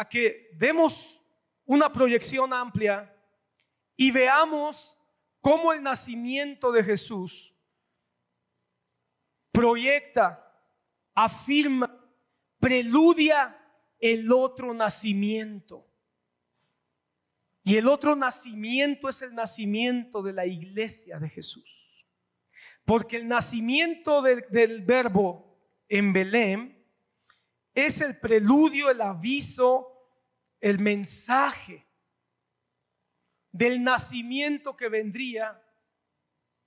a que demos una proyección amplia y veamos cómo el nacimiento de Jesús proyecta, afirma, preludia el otro nacimiento. Y el otro nacimiento es el nacimiento de la iglesia de Jesús. Porque el nacimiento del Verbo en Belén es el preludio, el aviso, el mensaje del nacimiento que vendría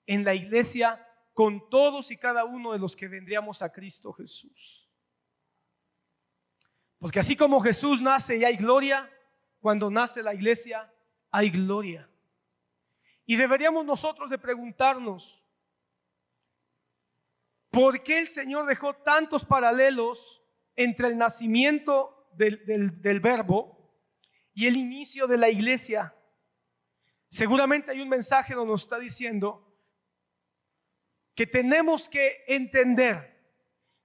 en la iglesia con todos y cada uno de los que vendríamos a Cristo Jesús. Porque así como Jesús nace y hay gloria, cuando nace la iglesia hay gloria. Y deberíamos nosotros de preguntarnos, ¿por qué el Señor dejó tantos paralelos entre el nacimiento del Verbo y el inicio de la iglesia? Seguramente hay un mensaje donde nos está diciendo que tenemos que entender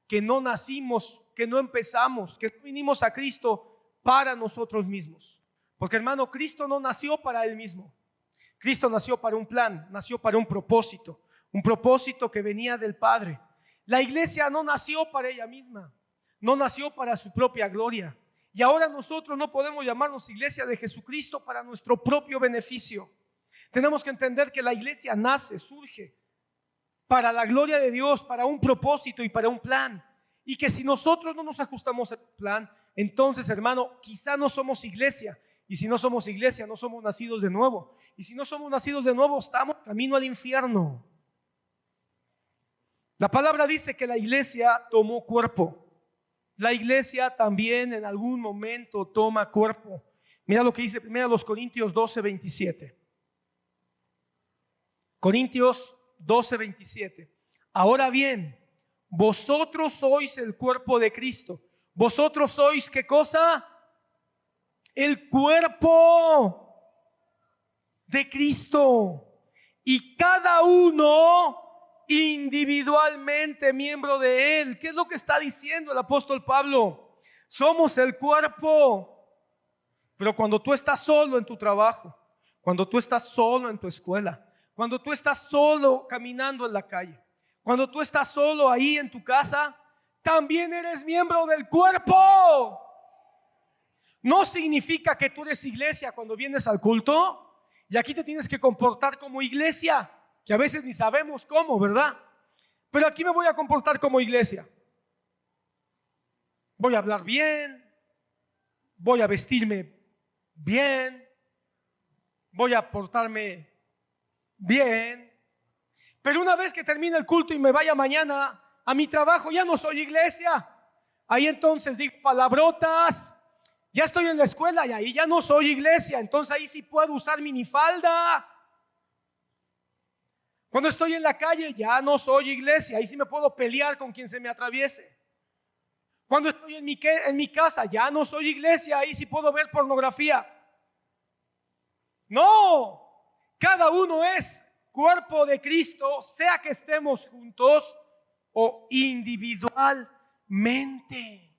que no nacimos, que no empezamos, que no vinimos a Cristo para nosotros mismos. Porque, hermano, Cristo no nació para Él mismo. Cristo nació para un plan, nació para un propósito que venía del Padre. La iglesia no nació para ella misma, no nació para su propia gloria. Y ahora nosotros no podemos llamarnos iglesia de Jesucristo para nuestro propio beneficio. Tenemos que entender que la iglesia nace, surge para la gloria de Dios, para un propósito y para un plan. Y que si nosotros no nos ajustamos al plan, entonces, hermano, quizá no somos iglesia. Y si no somos iglesia, no somos nacidos de nuevo. Y si no somos nacidos de nuevo, estamos camino al infierno. La palabra dice que la iglesia tomó cuerpo. La iglesia también en algún momento toma cuerpo. Mira lo que dice 1 Corintios 12:27. Corintios 12:27. Ahora bien, vosotros sois el cuerpo de Cristo. Vosotros sois, ¿qué cosa? El cuerpo de Cristo. Y cada uno individualmente miembro de Él. ¿Qué es lo que está diciendo el apóstol Pablo? Somos el cuerpo. Pero cuando tú estás solo en tu trabajo, cuando tú estás solo en tu escuela, cuando tú estás solo caminando en la calle, cuando tú estás solo ahí en tu casa, también eres miembro del cuerpo. No significa que tú eres iglesia cuando vienes al culto y aquí te tienes que comportar como iglesia, que a veces ni sabemos cómo, ¿verdad? Pero aquí me voy a comportar como iglesia. Voy a hablar bien, voy a vestirme bien, voy a portarme bien. Pero una vez que termine el culto y me vaya mañana a mi trabajo, ya no soy iglesia. Ahí entonces digo palabrotas. Ya estoy en la escuela y ahí ya no soy iglesia. Entonces ahí sí puedo usar minifalda. Cuando estoy en la calle ya no soy iglesia. Ahí sí me puedo pelear con quien se me atraviese. Cuando estoy en mi casa ya no soy iglesia. Ahí sí puedo ver pornografía. No, cada uno es cuerpo de Cristo, sea que estemos juntos o individualmente.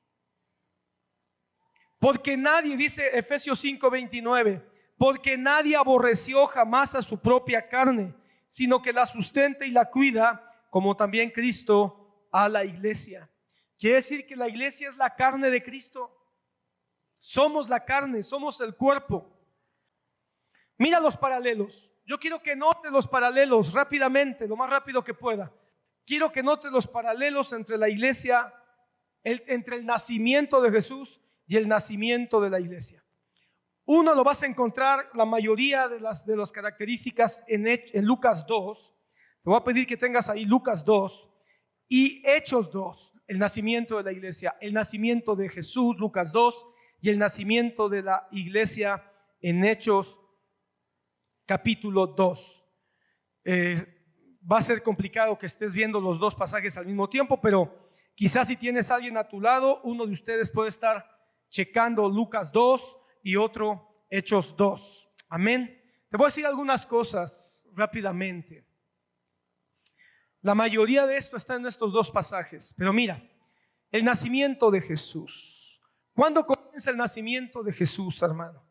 Porque nadie, dice Efesios 5:29, porque nadie aborreció jamás a su propia carne, sino que la sustenta y la cuida, como también Cristo a la iglesia. Quiere decir que la iglesia es la carne de Cristo. Somos la carne, somos el cuerpo. Mira los paralelos. Yo quiero que notes los paralelos rápidamente, lo más rápido que pueda. Quiero que notes los paralelos entre la iglesia, entre el nacimiento de Jesús y el nacimiento de la iglesia. Uno lo vas a encontrar, la mayoría de las características en Lucas 2. Te voy a pedir que tengas ahí Lucas 2 y Hechos 2, el nacimiento de la iglesia, el nacimiento de Jesús, Lucas 2, y el nacimiento de la iglesia en Hechos capítulo 2. Va a ser complicado que estés viendo los dos pasajes al mismo tiempo, pero quizás si tienes a alguien a tu lado, uno de ustedes puede estar checando Lucas 2 y otro Hechos 2. Amén. Te voy a decir algunas cosas rápidamente. La mayoría de esto está en estos dos pasajes, pero mira, el nacimiento de Jesús. ¿Cuándo comienza el nacimiento de Jesús, hermano?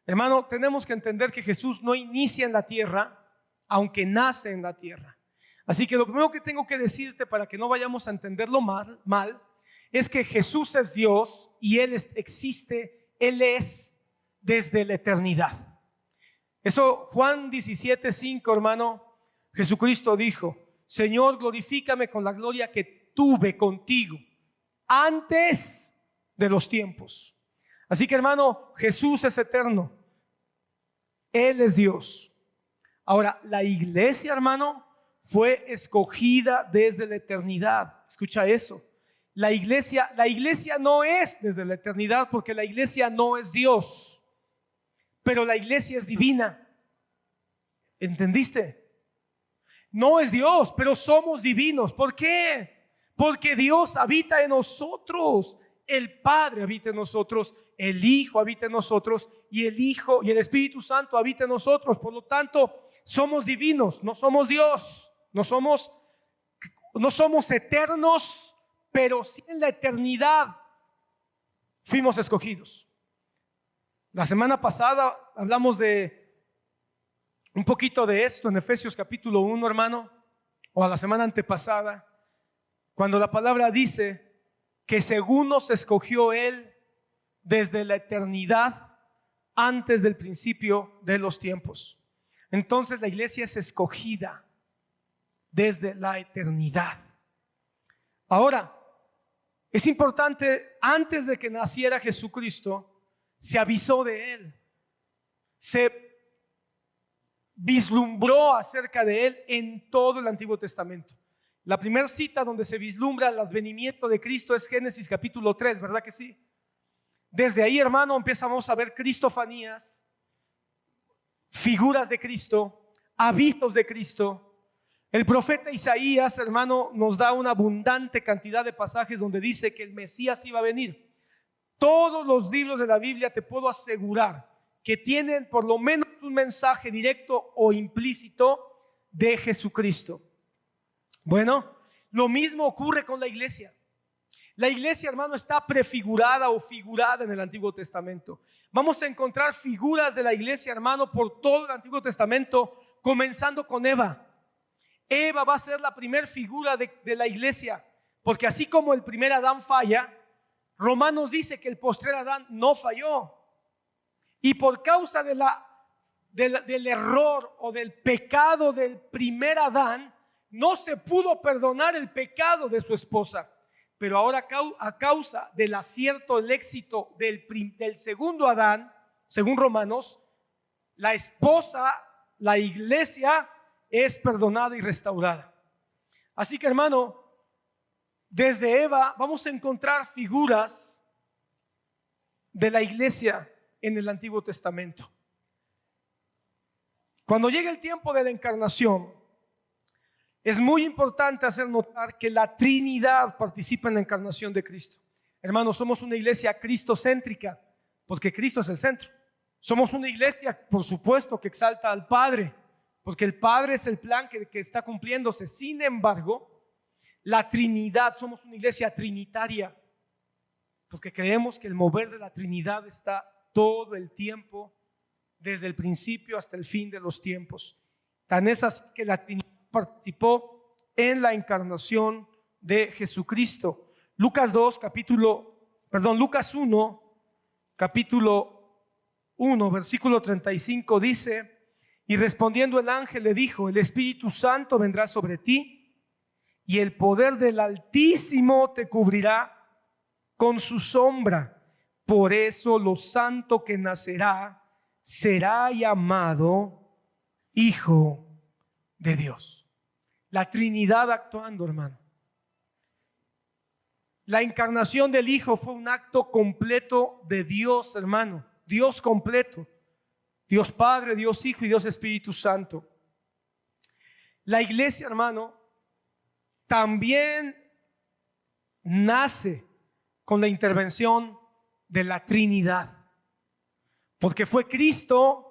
Hermano, tenemos que entender que Jesús no inicia en la tierra, aunque nace en la tierra. Así que lo primero que tengo que decirte para que no vayamos a entenderlo mal es que Jesús es Dios y Él existe, Él es desde la eternidad. Eso Juan 17:5, hermano, Jesucristo dijo: Señor, glorifícame con la gloria que tuve contigo antes de los tiempos. Así que, hermano, Jesús es eterno, Él es Dios. Ahora, la iglesia, hermano, fue escogida desde la eternidad. Escucha eso. La iglesia no es desde la eternidad, porque la iglesia no es Dios, pero la iglesia es divina. ¿Entendiste? No es Dios, pero somos divinos. ¿Por qué? Porque Dios habita en nosotros. El Padre habita en nosotros, el Hijo habita en nosotros y el Espíritu Santo habita en nosotros. Por lo tanto, somos divinos, no somos Dios, no somos eternos, pero sí en la eternidad fuimos escogidos. La semana pasada hablamos de un poquito de esto en Efesios capítulo 1, hermano, o a la semana antepasada, cuando la palabra dice que según nos escogió Él desde la eternidad, antes del principio de los tiempos. Entonces la iglesia es escogida desde la eternidad. Ahora, es importante, antes de que naciera Jesucristo, se avisó de Él, se vislumbró acerca de Él en todo el Antiguo Testamento. La primera cita donde se vislumbra el advenimiento de Cristo es Génesis capítulo 3, ¿verdad que sí? Desde ahí, hermano, empezamos a ver cristofanías, figuras de Cristo, avisos de Cristo. El profeta Isaías, hermano, nos da una abundante cantidad de pasajes donde dice que el Mesías iba a venir. Todos los libros de la Biblia, te puedo asegurar, que tienen por lo menos un mensaje directo o implícito de Jesucristo. Bueno, lo mismo ocurre con la iglesia. La iglesia, hermano, está prefigurada o figurada en el Antiguo Testamento. Vamos a encontrar figuras de la iglesia, hermano, por todo el Antiguo Testamento, comenzando con Eva. Eva va a ser la primera figura de la iglesia, porque así como el primer Adán falla, Romanos dice que el postrer Adán no falló. Y por causa del error o del pecado del primer Adán, no se pudo perdonar el pecado de su esposa. Pero ahora, a causa del acierto, el éxito del segundo Adán, según Romanos, la esposa, la iglesia, es perdonada y restaurada. Así que, hermano, desde Eva vamos a encontrar figuras de la iglesia en el Antiguo Testamento. Cuando llegue el tiempo de la encarnación, es muy importante hacer notar que la Trinidad participa en la encarnación de Cristo. Hermanos, somos una iglesia cristocéntrica, porque Cristo es el centro. Somos una iglesia, por supuesto, que exalta al Padre, porque el Padre es el plan que está cumpliéndose. Sin embargo, la Trinidad, somos una iglesia trinitaria, porque creemos que el mover de la Trinidad está todo el tiempo, desde el principio hasta el fin de los tiempos. Tan es así que la Trinidad participó en la encarnación de Jesucristo. Lucas 1, capítulo 1, versículo 35 dice: y respondiendo el ángel le dijo: el Espíritu Santo vendrá sobre ti y el poder del Altísimo te cubrirá con su sombra. Por eso lo santo que nacerá será llamado Hijo de Dios. La Trinidad actuando, hermano. La encarnación del Hijo fue un acto completo de Dios, hermano. Dios completo. Dios Padre, Dios Hijo y Dios Espíritu Santo. La iglesia, hermano, también nace con la intervención de la Trinidad, porque fue Cristo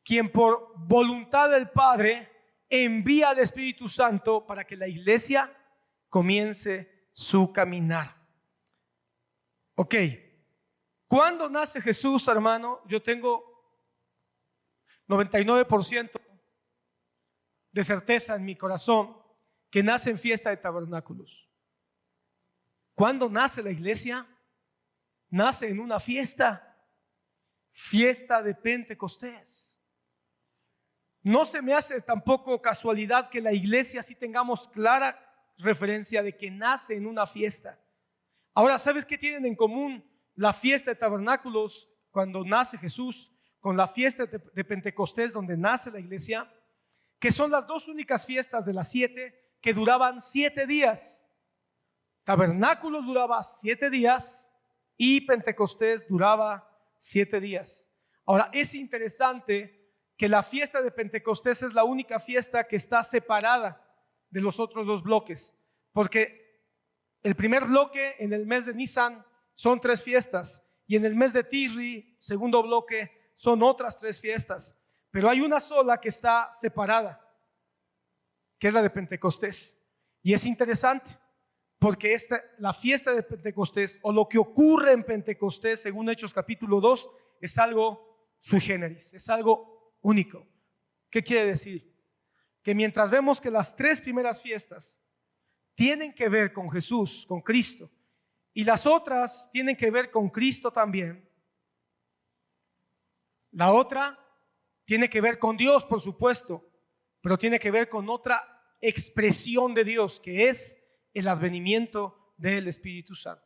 quien por voluntad del Padre envía al Espíritu Santo para que la iglesia comience su caminar. Ok, ¿cuándo nace Jesús, hermano? Yo tengo 99% de certeza en mi corazón que nace en fiesta de tabernáculos. ¿Cuándo nace la iglesia? Nace en una fiesta de Pentecostés. No se me hace tampoco casualidad que la iglesia sí tengamos clara referencia de que nace en una fiesta. Ahora, ¿sabes qué tienen en común la fiesta de tabernáculos cuando nace Jesús con la fiesta de Pentecostés donde nace la iglesia? Que son las dos únicas fiestas de las 7 que duraban 7 días. Tabernáculos duraba 7 días y Pentecostés duraba 7 días. Ahora, es interesante que la fiesta de Pentecostés es la única fiesta que está separada de los otros dos bloques, porque el primer bloque en el mes de Nisan son 3 fiestas y en el mes de Tisri, segundo bloque, son otras 3 fiestas, pero hay una sola que está separada, que es la de Pentecostés. Y es interesante porque la fiesta de Pentecostés o lo que ocurre en Pentecostés, según Hechos capítulo 2, es algo sui generis, es algo único. ¿Qué quiere decir? Que mientras vemos que las 3 primeras fiestas tienen que ver con Jesús, con Cristo, y las otras tienen que ver con Cristo también, la otra tiene que ver con Dios, por supuesto, pero tiene que ver con otra expresión de Dios, que es el advenimiento del Espíritu Santo.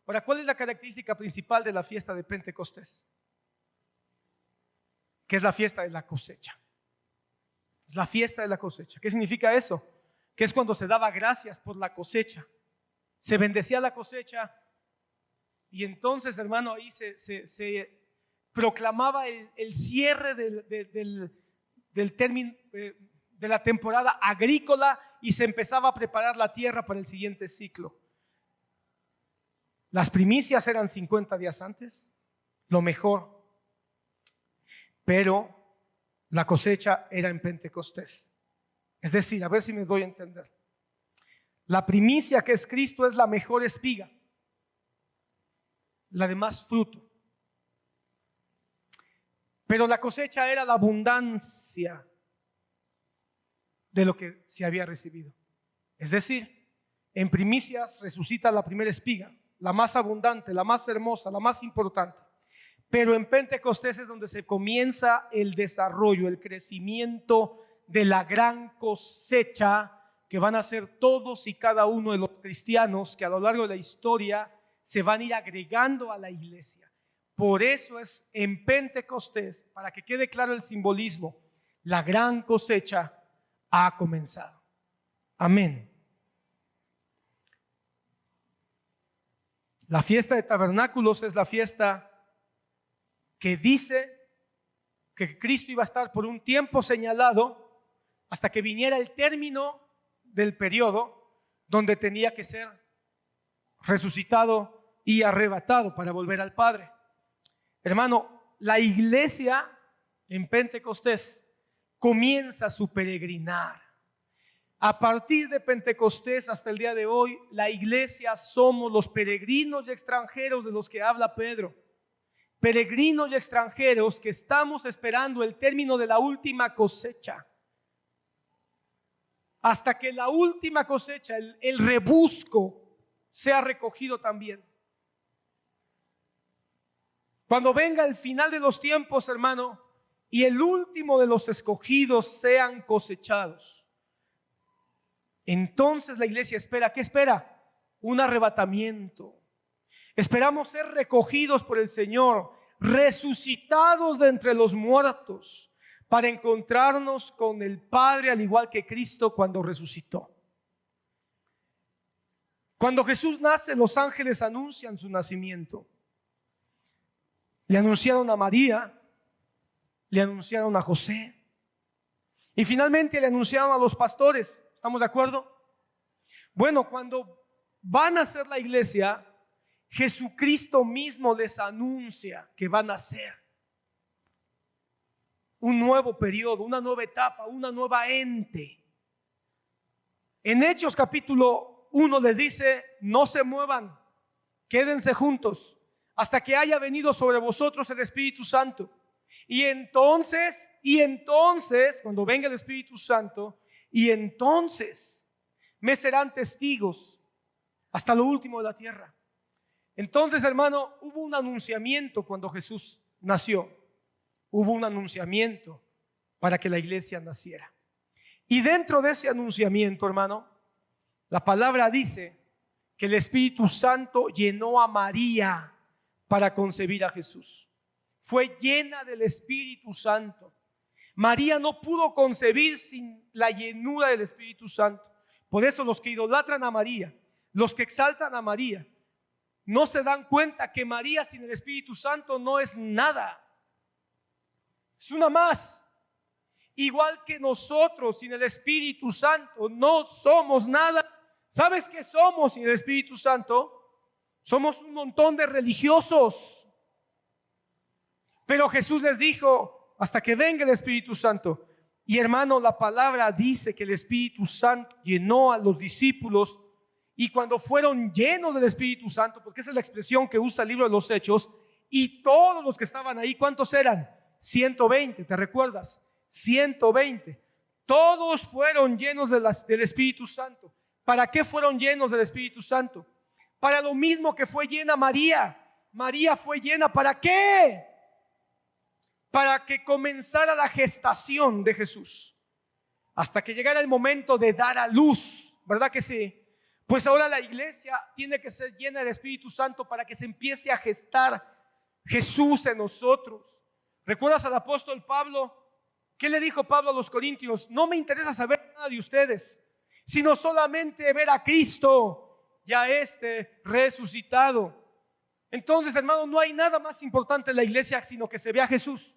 Ahora, ¿cuál es la característica principal de la fiesta de Pentecostés? Que es la fiesta de la cosecha. Es la fiesta de la cosecha. ¿Qué significa eso? Que es cuando se daba gracias por la cosecha. Se bendecía la cosecha y entonces, hermano, ahí se proclamaba el cierre del término de la temporada agrícola y se empezaba a preparar la tierra para el siguiente ciclo. Las primicias eran 50 días antes, lo mejor, pero la cosecha era en Pentecostés. Es decir, a ver si me doy a entender. La primicia, que es Cristo, es la mejor espiga, la de más fruto. Pero la cosecha era la abundancia de lo que se había recibido. Es decir, en primicias resucita la primera espiga, la más abundante, la más hermosa, la más importante. Pero en Pentecostés es donde se comienza el desarrollo, el crecimiento de la gran cosecha que van a ser todos y cada uno de los cristianos que a lo largo de la historia se van a ir agregando a la iglesia. Por eso es en Pentecostés, para que quede claro el simbolismo, la gran cosecha ha comenzado. Amén. La fiesta de tabernáculos es la fiesta que dice que Cristo iba a estar por un tiempo señalado hasta que viniera el término del periodo donde tenía que ser resucitado y arrebatado para volver al Padre. Hermano, la iglesia en Pentecostés comienza su peregrinar. A partir de Pentecostés hasta el día de hoy, la iglesia somos los peregrinos y extranjeros de los que habla Pedro. Peregrinos y extranjeros que estamos esperando el término de la última cosecha. Hasta que la última cosecha, el rebusco, sea recogido también. Cuando venga el final de los tiempos, hermano, y el último de los escogidos sean cosechados, entonces la iglesia espera, ¿qué espera? Un arrebatamiento. Esperamos ser recogidos por el Señor, resucitados de entre los muertos, para encontrarnos con el Padre al igual que Cristo cuando resucitó. Cuando Jesús nace, los ángeles anuncian su nacimiento. Le anunciaron a María, le anunciaron a José y finalmente le anunciaron a los pastores. ¿Estamos de acuerdo? Bueno, cuando van a hacer la iglesia, Jesucristo mismo les anuncia que van a hacer un nuevo periodo, una nueva etapa, una nueva ente. En Hechos capítulo 1 les dice: no se muevan, quédense juntos hasta que haya venido sobre vosotros el Espíritu Santo. Y entonces, cuando venga el Espíritu Santo, y entonces me serán testigos hasta lo último de la tierra. Entonces, hermano, hubo un anunciamiento cuando Jesús nació. Hubo un anunciamiento para que la iglesia naciera. Y dentro de ese anunciamiento, hermano, la palabra dice que el Espíritu Santo llenó a María para concebir a Jesús. Fue llena del Espíritu Santo. María no pudo concebir sin la llenura del Espíritu Santo. Por eso los que idolatran a María, los que exaltan a María, no se dan cuenta que María sin el Espíritu Santo no es nada. Es una más. Igual que nosotros sin el Espíritu Santo no somos nada. ¿Sabes qué somos sin el Espíritu Santo? Somos un montón de religiosos. Pero Jesús les dijo, hasta que venga el Espíritu Santo. Y hermano, la palabra dice que el Espíritu Santo llenó a los discípulos. Y cuando fueron llenos del Espíritu Santo, porque esa es la expresión que usa el libro de los Hechos, y todos los que estaban ahí, ¿cuántos eran? 120, ¿te recuerdas? 120. Todos fueron llenos del Espíritu Santo. ¿Para qué fueron llenos del Espíritu Santo? Para lo mismo que fue llena María. María fue llena, ¿para qué? Para que comenzara la gestación de Jesús, hasta que llegara el momento de dar a luz, ¿verdad que sí? Pues ahora la iglesia tiene que ser llena del Espíritu Santo para que se empiece a gestar Jesús en nosotros. ¿Recuerdas al apóstol Pablo? ¿Qué le dijo Pablo a los corintios? No me interesa saber nada de ustedes, sino solamente ver a Cristo y a este resucitado. Entonces, hermano, no hay nada más importante en la iglesia sino que se vea a Jesús,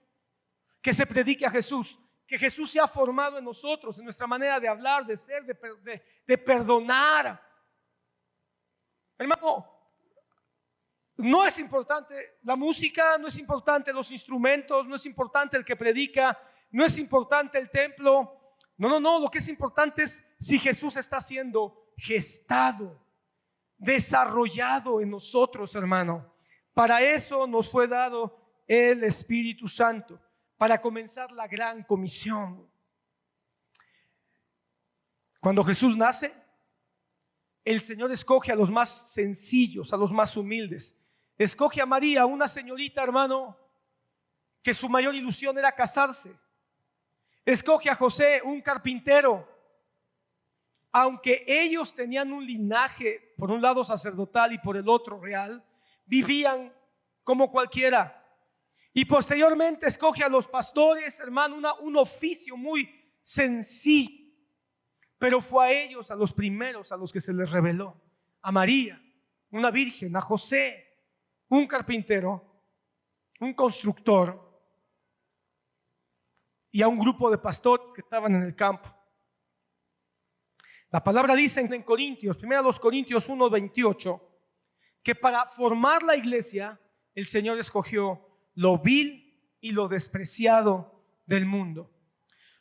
que se predique a Jesús, que Jesús sea formado en nosotros, en nuestra manera de hablar, de ser, de perdonar. Hermano, no es importante la música, no es importante los instrumentos, no es importante el que predica, no es importante el templo. No, lo que es importante es si Jesús está siendo gestado, desarrollado en nosotros, hermano. Para eso nos fue dado el Espíritu Santo, para comenzar la gran comisión. Cuando Jesús nace, el Señor escoge a los más sencillos, a los más humildes. Escoge a María, una señorita, hermano, que su mayor ilusión era casarse. Escoge a José, un carpintero. Aunque ellos tenían un linaje, por un lado sacerdotal y por el otro real, vivían como cualquiera. Y posteriormente escoge a los pastores, hermano, un oficio muy sencillo. Pero fue a ellos, a los primeros, a los que se les reveló. A María, una virgen, a José, un carpintero, un constructor, y a un grupo de pastores que estaban en el campo. La palabra dice en Corintios, 1 Corintios 1:28, que para formar la iglesia el Señor escogió lo vil y lo despreciado del mundo.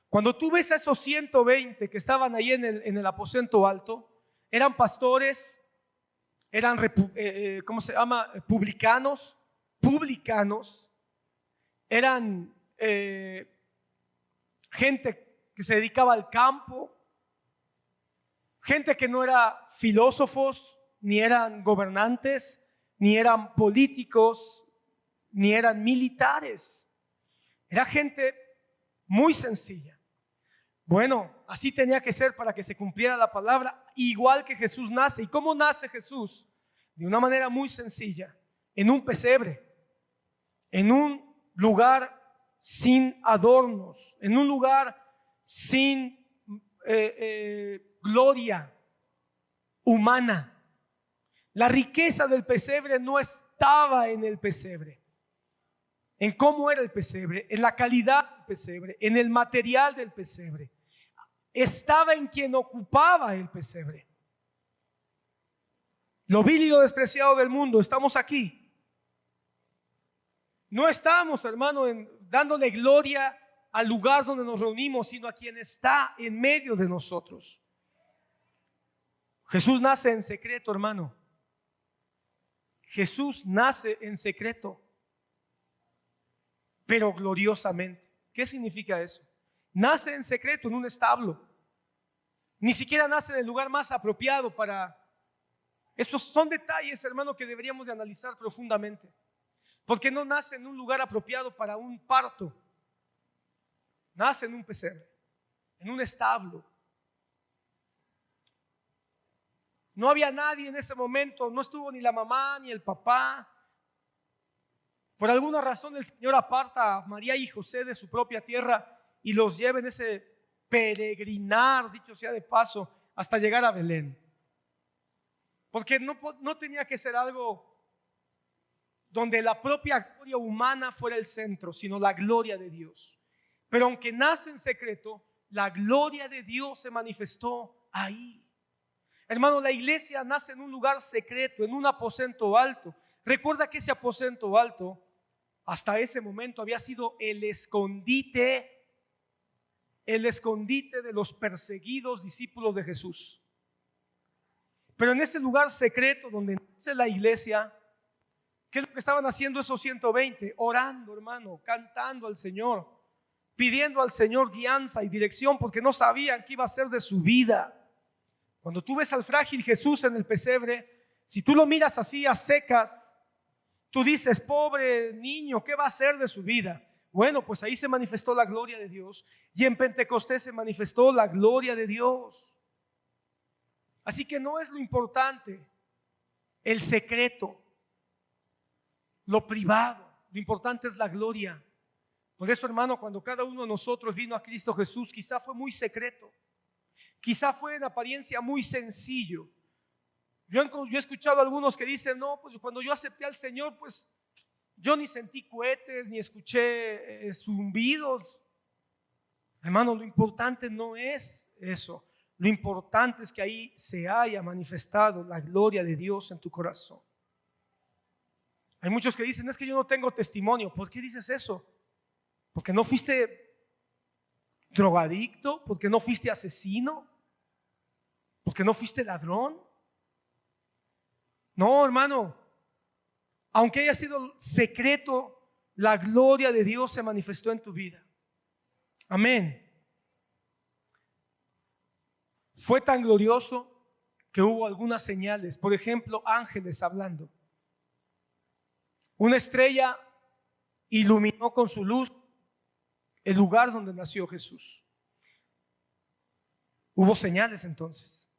Cuando tú ves a esos 120 que estaban ahí en el aposento alto, eran pastores, eran publicanos, eran gente que se dedicaba al campo, gente que no era filósofos, ni eran gobernantes, ni eran políticos, ni eran militares. Era gente muy sencilla. Bueno, así tenía que ser para que se cumpliera la palabra, igual que Jesús nace. ¿Y cómo nace Jesús? De una manera muy sencilla, en un pesebre, en un lugar sin adornos, en un lugar sin gloria humana. La riqueza del pesebre no estaba en el pesebre, en cómo era el pesebre, en la calidad del pesebre, en el material del pesebre. Estaba en quien ocupaba el pesebre. Lo vil y lo despreciado del mundo, estamos aquí. No estamos, hermano, dándole gloria al lugar donde nos reunimos, sino a quien está en medio de nosotros. Jesús nace en secreto, hermano. Jesús nace en secreto, pero gloriosamente. ¿Qué significa eso? Nace en secreto en un establo. Ni siquiera nace en el lugar más apropiado para... Estos son detalles, hermano, que deberíamos de analizar profundamente. Porque no nace en un lugar apropiado para un parto. Nace en un pesebre, en un establo. No había nadie en ese momento, no estuvo ni la mamá ni el papá. Por alguna razón el Señor aparta a María y José de su propia tierra y los lleva en ese peregrinar, dicho sea de paso, hasta llegar a Belén. Porque no tenía que ser algo donde la propia gloria humana fuera el centro, sino la gloria de Dios. Pero aunque nace en secreto, la gloria de Dios se manifestó ahí. Hermano, la iglesia nace en un lugar secreto, en un aposento alto. Recuerda que ese aposento alto, hasta ese momento, había sido el escondite de los perseguidos discípulos de Jesús. Pero en ese lugar secreto donde nace la iglesia, ¿qué es lo que estaban haciendo esos 120? Orando, hermano, cantando al Señor, pidiendo al Señor guianza y dirección, porque no sabían qué iba a ser de su vida. Cuando tú ves al frágil Jesús en el pesebre, si tú lo miras así a secas, tú dices, pobre niño, ¿qué va a hacer de su vida? Bueno, pues ahí se manifestó la gloria de Dios, y en Pentecostés se manifestó la gloria de Dios. Así que no es lo importante el secreto, lo privado, lo importante es la gloria. Por eso, hermano, cuando cada uno de nosotros vino a Cristo Jesús, quizá fue muy secreto, quizá fue en apariencia muy sencillo. Yo he escuchado a algunos que dicen, no, pues cuando yo acepté al Señor, pues yo ni sentí cohetes, ni escuché zumbidos. Hermano, lo importante no es eso. Lo importante es que ahí se haya manifestado la gloria de Dios en tu corazón. Hay muchos que dicen, es que yo no tengo testimonio. ¿Por qué dices eso? ¿Porque no fuiste drogadicto? ¿Porque no fuiste asesino? ¿Porque no fuiste ladrón? No, hermano. Aunque haya sido secreto, la gloria de Dios se manifestó en tu vida. Amén. Fue tan glorioso que hubo algunas señales. Por ejemplo, ángeles hablando. Una estrella iluminó con su luz el lugar donde nació Jesús. Hubo señales entonces.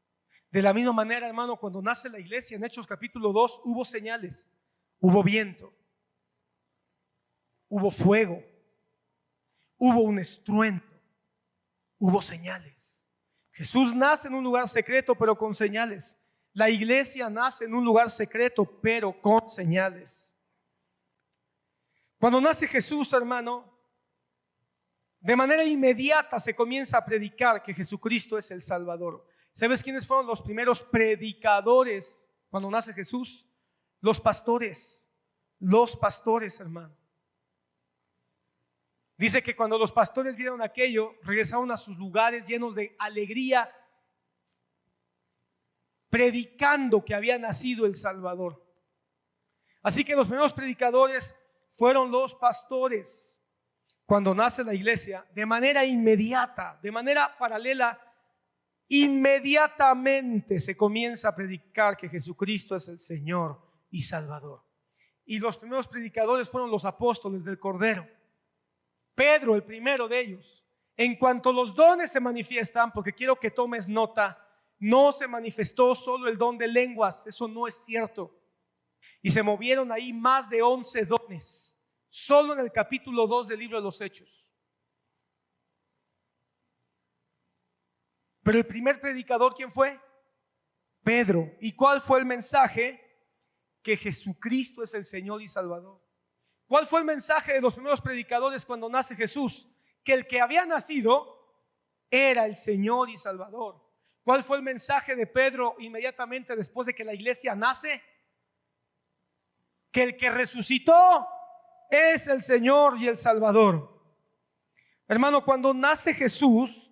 De la misma manera, hermano, cuando nace la iglesia en Hechos capítulo 2, hubo señales. Hubo viento, hubo fuego, hubo un estruendo, hubo señales. Jesús nace en un lugar secreto, pero con señales. La iglesia nace en un lugar secreto, pero con señales. Cuando nace Jesús, hermano, de manera inmediata se comienza a predicar que Jesucristo es el Salvador. ¿Sabes quiénes fueron los primeros predicadores cuando nace Jesús? Los pastores, hermano. Dice que cuando los pastores vieron aquello, regresaron a sus lugares llenos de alegría, predicando que había nacido el Salvador. Así que los primeros predicadores fueron los pastores. Cuando nace la iglesia, de manera inmediata, de manera paralela, inmediatamente se comienza a predicar que Jesucristo es el Señor y Salvador. Y los primeros predicadores fueron los apóstoles del Cordero. Pedro, el primero de ellos. En cuanto los dones se manifiestan, porque quiero que tomes nota, no se manifestó solo el don de lenguas, eso no es cierto. Y se movieron ahí más de 11 dones, solo en el capítulo 2 del libro de los Hechos. Pero el primer predicador, ¿quién fue? Pedro. ¿Y cuál fue el mensaje? Que Jesucristo es el Señor y Salvador. ¿Cuál fue el mensaje de los primeros predicadores cuando nace Jesús? Que el que había nacido era el Señor y Salvador. ¿Cuál fue el mensaje de Pedro inmediatamente después de que la iglesia nace? Que el que resucitó es el Señor y el Salvador. Hermano, cuando nace Jesús,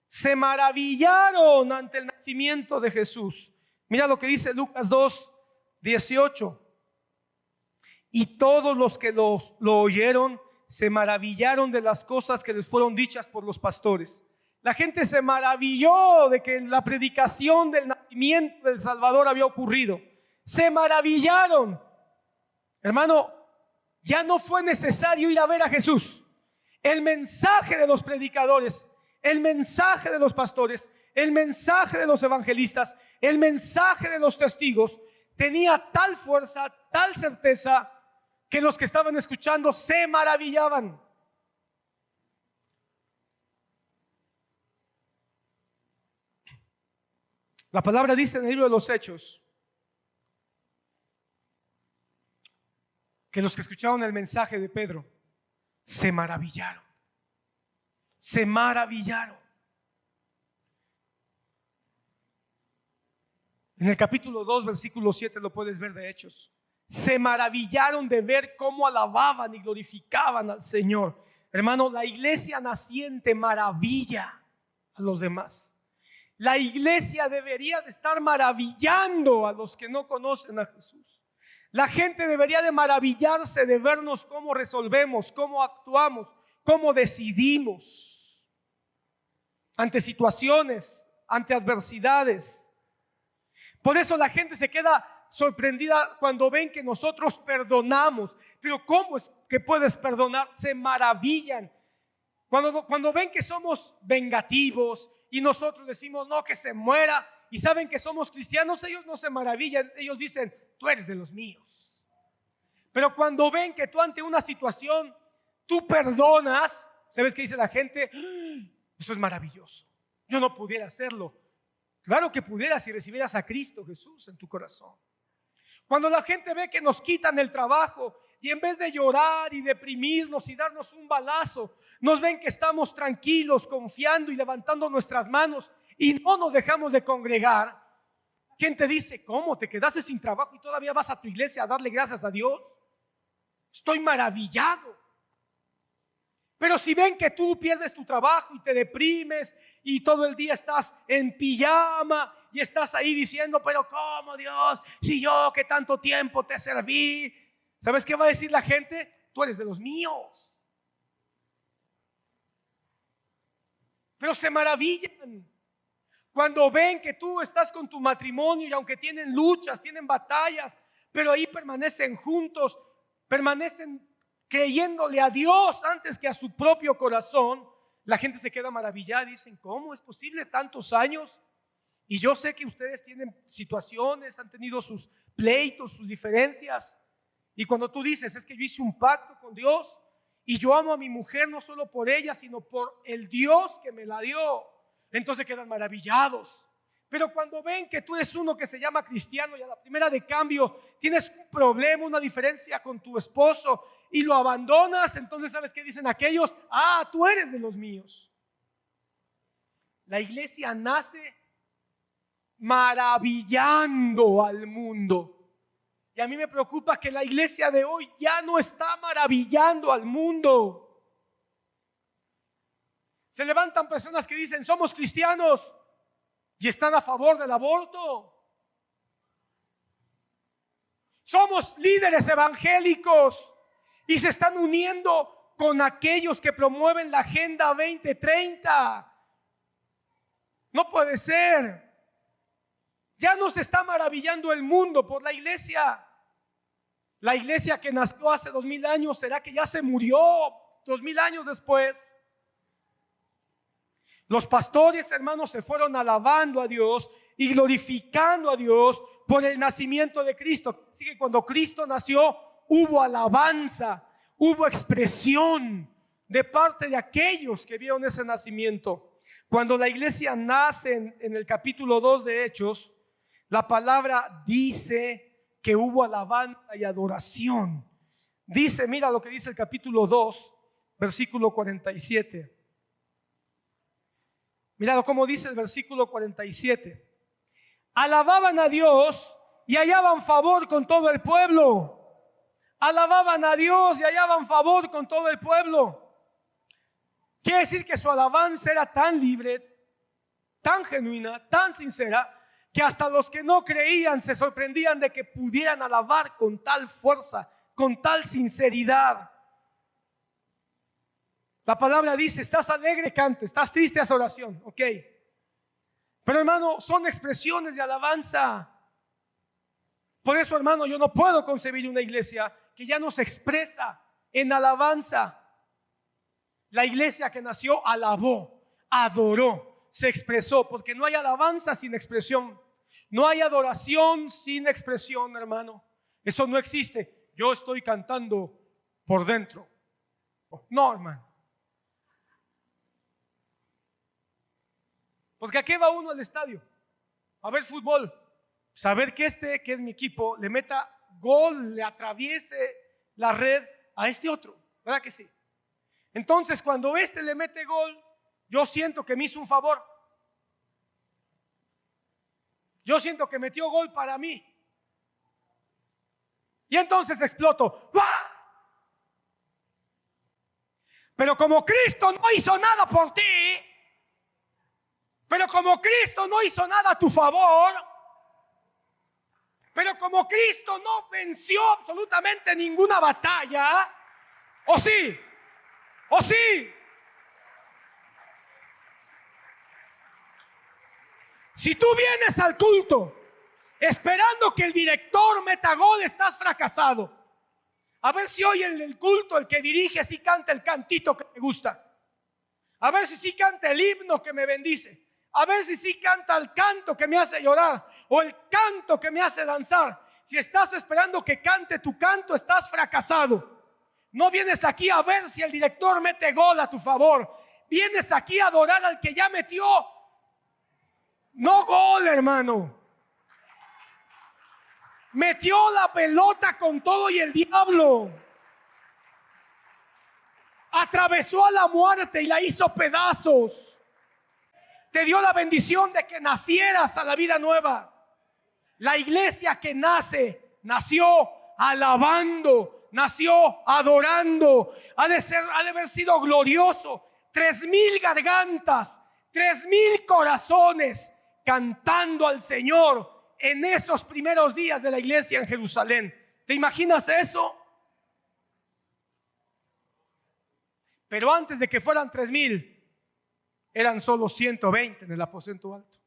se maravillaron ante el nacimiento de Jesús. Mira lo que dice Lucas 2:18. Y todos los que lo oyeron se maravillaron de las cosas que les fueron dichas por los pastores. La gente se maravilló de que la predicación del nacimiento del Salvador había ocurrido. Se maravillaron. Hermano, ya no fue necesario ir a ver a Jesús. El mensaje de los predicadores, el mensaje de los pastores, el mensaje de los evangelistas, el mensaje de los testigos tenía tal fuerza, tal certeza, que los que estaban escuchando se maravillaban. La palabra dice en el libro de los Hechos que los que escucharon el mensaje de Pedro se maravillaron. Se maravillaron. En el capítulo 2, versículo 7 lo puedes ver de Hechos. Se maravillaron de ver cómo alababan y glorificaban al Señor. Hermano, la iglesia naciente maravilla a los demás. La iglesia debería de estar maravillando a los que no conocen a Jesús. La gente debería de maravillarse de vernos cómo resolvemos, cómo actuamos, cómo decidimos ante situaciones, ante adversidades. Por eso la gente se queda sorprendida cuando ven que nosotros perdonamos. Pero ¿cómo es que puedes perdonar? Se maravillan. Cuando ven que somos vengativos y nosotros decimos no, que se muera, y saben que somos cristianos, ellos no se maravillan, ellos dicen tú eres de los míos. Pero cuando ven que tú ante una situación tú perdonas, ¿sabes qué dice la gente? Eso es maravilloso, yo no pudiera hacerlo. Claro que pudieras si recibieras a Cristo Jesús en tu corazón. Cuando la gente ve que nos quitan el trabajo y en vez de llorar y deprimirnos y darnos un balazo, nos ven que estamos tranquilos, confiando y levantando nuestras manos y no nos dejamos de congregar. Gente dice, ¿cómo? ¿Te quedaste sin trabajo y todavía vas a tu iglesia a darle gracias a Dios? Estoy maravillado. Pero si ven que tú pierdes tu trabajo y te deprimes y todo el día estás en pijama y estás ahí diciendo, pero ¿cómo, Dios? Si yo que tanto tiempo te serví. ¿Sabes qué va a decir la gente? Tú eres de los míos. Pero se maravillan cuando ven que tú estás con tu matrimonio y aunque tienen luchas, tienen batallas, pero ahí permanecen juntos, permanecen creyéndole a Dios antes que a su propio corazón. La gente se queda maravillada y dicen, ¿cómo es posible tantos años? Y yo sé que ustedes tienen situaciones, han tenido sus pleitos, sus diferencias. Y cuando tú dices, es que yo hice un pacto con Dios y yo amo a mi mujer no solo por ella, sino por el Dios que me la dio, entonces quedan maravillados. Pero cuando ven que tú eres uno que se llama cristiano y a la primera de cambio tienes un problema, una diferencia con tu esposo y lo abandonas, entonces ¿sabes qué dicen aquellos? Ah, tú eres de los míos. La iglesia nace maravillando al mundo. Y a mí me preocupa que la iglesia de hoy ya no está maravillando al mundo. Se levantan personas que dicen somos cristianos y están a favor del aborto. Somos líderes evangélicos y se están uniendo con aquellos que promueven la Agenda 2030. No puede ser. Ya no se está maravillando el mundo por la iglesia. La iglesia que nació hace 2000 años, ¿será que ya se murió 2000 años después? Los pastores, hermanos, se fueron alabando a Dios y glorificando a Dios por el nacimiento de Cristo. Así que cuando Cristo nació, hubo alabanza, hubo expresión de parte de aquellos que vieron ese nacimiento. Cuando la iglesia nace en el capítulo 2 de Hechos, la palabra dice que hubo alabanza y adoración. Dice, mira lo que dice el capítulo 2, versículo 47. Mira cómo dice el versículo 47. Alababan a Dios y hallaban favor con todo el pueblo. Alababan a Dios y hallaban favor con todo el pueblo. Quiere decir que su alabanza era tan libre, tan genuina, tan sincera, que hasta los que no creían se sorprendían de que pudieran alabar con tal fuerza, con tal sinceridad. La palabra dice, estás alegre, cante, estás triste, haz oración, ok. Pero hermano, son expresiones de alabanza. Por eso, hermano, yo no puedo concebir una iglesia que ya no se expresa en alabanza. La iglesia que nació alabó, adoró, se expresó, porque no hay alabanza sin expresión. No hay adoración sin expresión, hermano. Eso no existe. Yo estoy cantando por dentro. No, hermano. Porque ¿a qué va uno al estadio? A ver fútbol. Saber que que es mi equipo, le meta gol, le atraviese la red a este otro. ¿Verdad que sí? Entonces, cuando este le mete gol, yo siento que me hizo un favor. Yo siento que metió gol para mí. Y entonces exploto. ¡Bah! Pero como Cristo no hizo nada por ti, pero como Cristo no hizo nada a tu favor, pero como Cristo no venció absolutamente ninguna batalla, ¿o sí? ¿O sí? Si tú vienes al culto esperando que el director meta gol, estás fracasado. A ver si hoy en el culto el que dirige sí canta el cantito que me gusta. A ver si sí canta el himno que me bendice. A ver si sí canta el canto que me hace llorar o el canto que me hace danzar. Si estás esperando que cante tu canto, estás fracasado. No vienes aquí a ver si el director mete gol a tu favor. Vienes aquí a adorar al que ya metió. No gol, hermano. Metió la pelota con todo y el diablo. Atravesó a la muerte y la hizo pedazos. Te dio la bendición de que nacieras a la vida nueva. La iglesia que nació alabando, nació adorando. Ha de haber sido glorioso. 3,000 gargantas, 3,000 corazones cantando al Señor en esos primeros días de la iglesia en Jerusalén. ¿Te imaginas eso? Pero antes de que fueran 3,000, eran solo 120 en el aposento alto.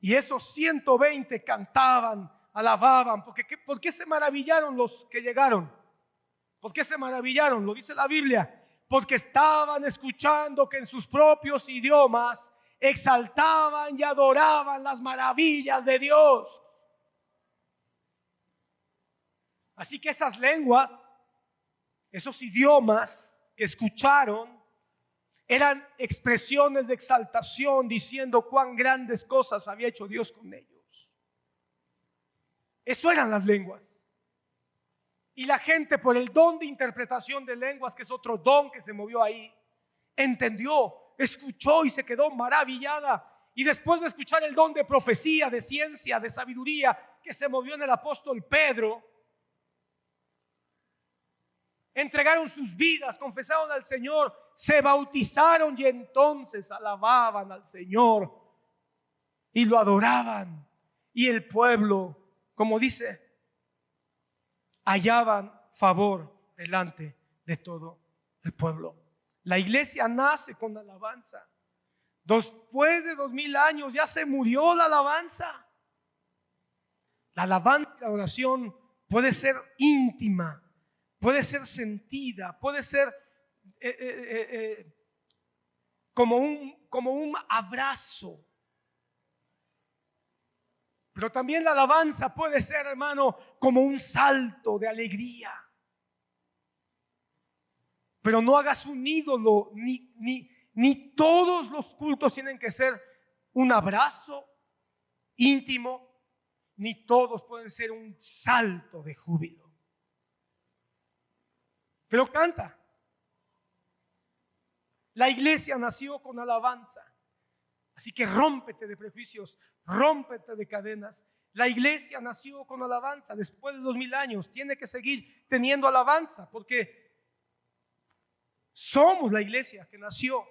Y esos 120 cantaban, alababan. ¿Por qué se maravillaron los que llegaron? ¿Por qué se maravillaron? Lo dice la Biblia. Porque estaban escuchando que en sus propios idiomas exaltaban y adoraban las maravillas de Dios. Así que esas lenguas, esos idiomas que escucharon, eran expresiones de exaltación diciendo cuán grandes cosas había hecho Dios con ellos. Eso eran las lenguas. Y la gente, por el don de interpretación de lenguas, que es otro don que se movió ahí, entendió, escuchó y se quedó maravillada. Y después de escuchar el don de profecía, de ciencia, de sabiduría que se movió en el apóstol Pedro, entregaron sus vidas, confesaron al Señor, se bautizaron y entonces alababan al Señor y lo adoraban. Y el pueblo, como dice, hallaban favor delante de todo el pueblo. La iglesia nace con alabanza. Después de 2,000 años ya se murió la alabanza. La alabanza y la oración puede ser íntima, puede ser sentida, puede ser como un abrazo. Pero también la alabanza puede ser, hermano, como un salto de alegría. Pero no hagas un ídolo, ni todos los cultos tienen que ser un abrazo íntimo, ni todos pueden ser un salto de júbilo. Pero canta. La iglesia nació con alabanza. Así que rómpete de prejuicios, rómpete de cadenas. La iglesia nació con alabanza. Después de 2,000 años tiene que seguir teniendo alabanza, porque somos la iglesia que nació.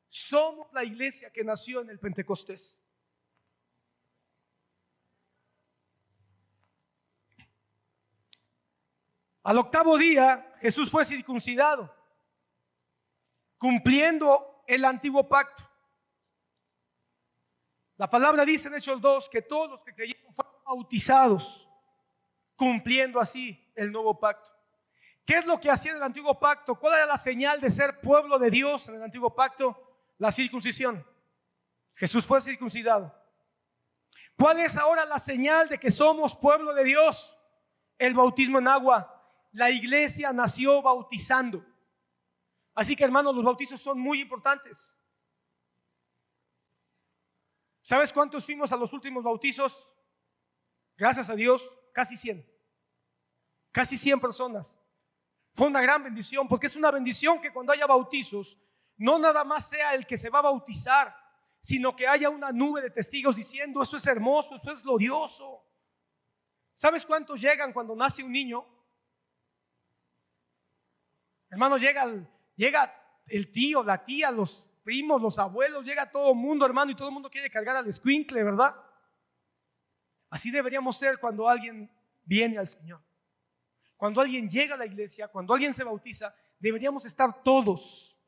Somos la iglesia que nació en el Pentecostés. Al octavo día Jesús fue circuncidado, cumpliendo el antiguo pacto. La palabra dice en Hechos 2 que todos los que creyeron fueron bautizados, cumpliendo así el nuevo pacto. ¿Qué es lo que hacía en el antiguo pacto? ¿Cuál era la señal de ser pueblo de Dios en el antiguo pacto? La circuncisión. Jesús fue circuncidado. ¿Cuál es ahora la señal de que somos pueblo de Dios? El bautismo en agua. La iglesia nació bautizando. Así que, hermanos, los bautizos son muy importantes. ¿Sabes cuántos fuimos a los últimos bautizos? Gracias a Dios, casi 100. Casi 100 personas. Fue una gran bendición, porque es una bendición que cuando haya bautizos, no nada más sea el que se va a bautizar, sino que haya una nube de testigos diciendo: eso es hermoso, eso es glorioso. ¿Sabes cuántos llegan cuando nace un niño? Hermano, llega el tío, la tía, los primos, los abuelos, llega todo el mundo, hermano, y todo el mundo quiere cargar al escuincle, ¿verdad? Así deberíamos ser cuando alguien viene al Señor. Cuando alguien llega a la iglesia, cuando alguien se bautiza, deberíamos estar todos,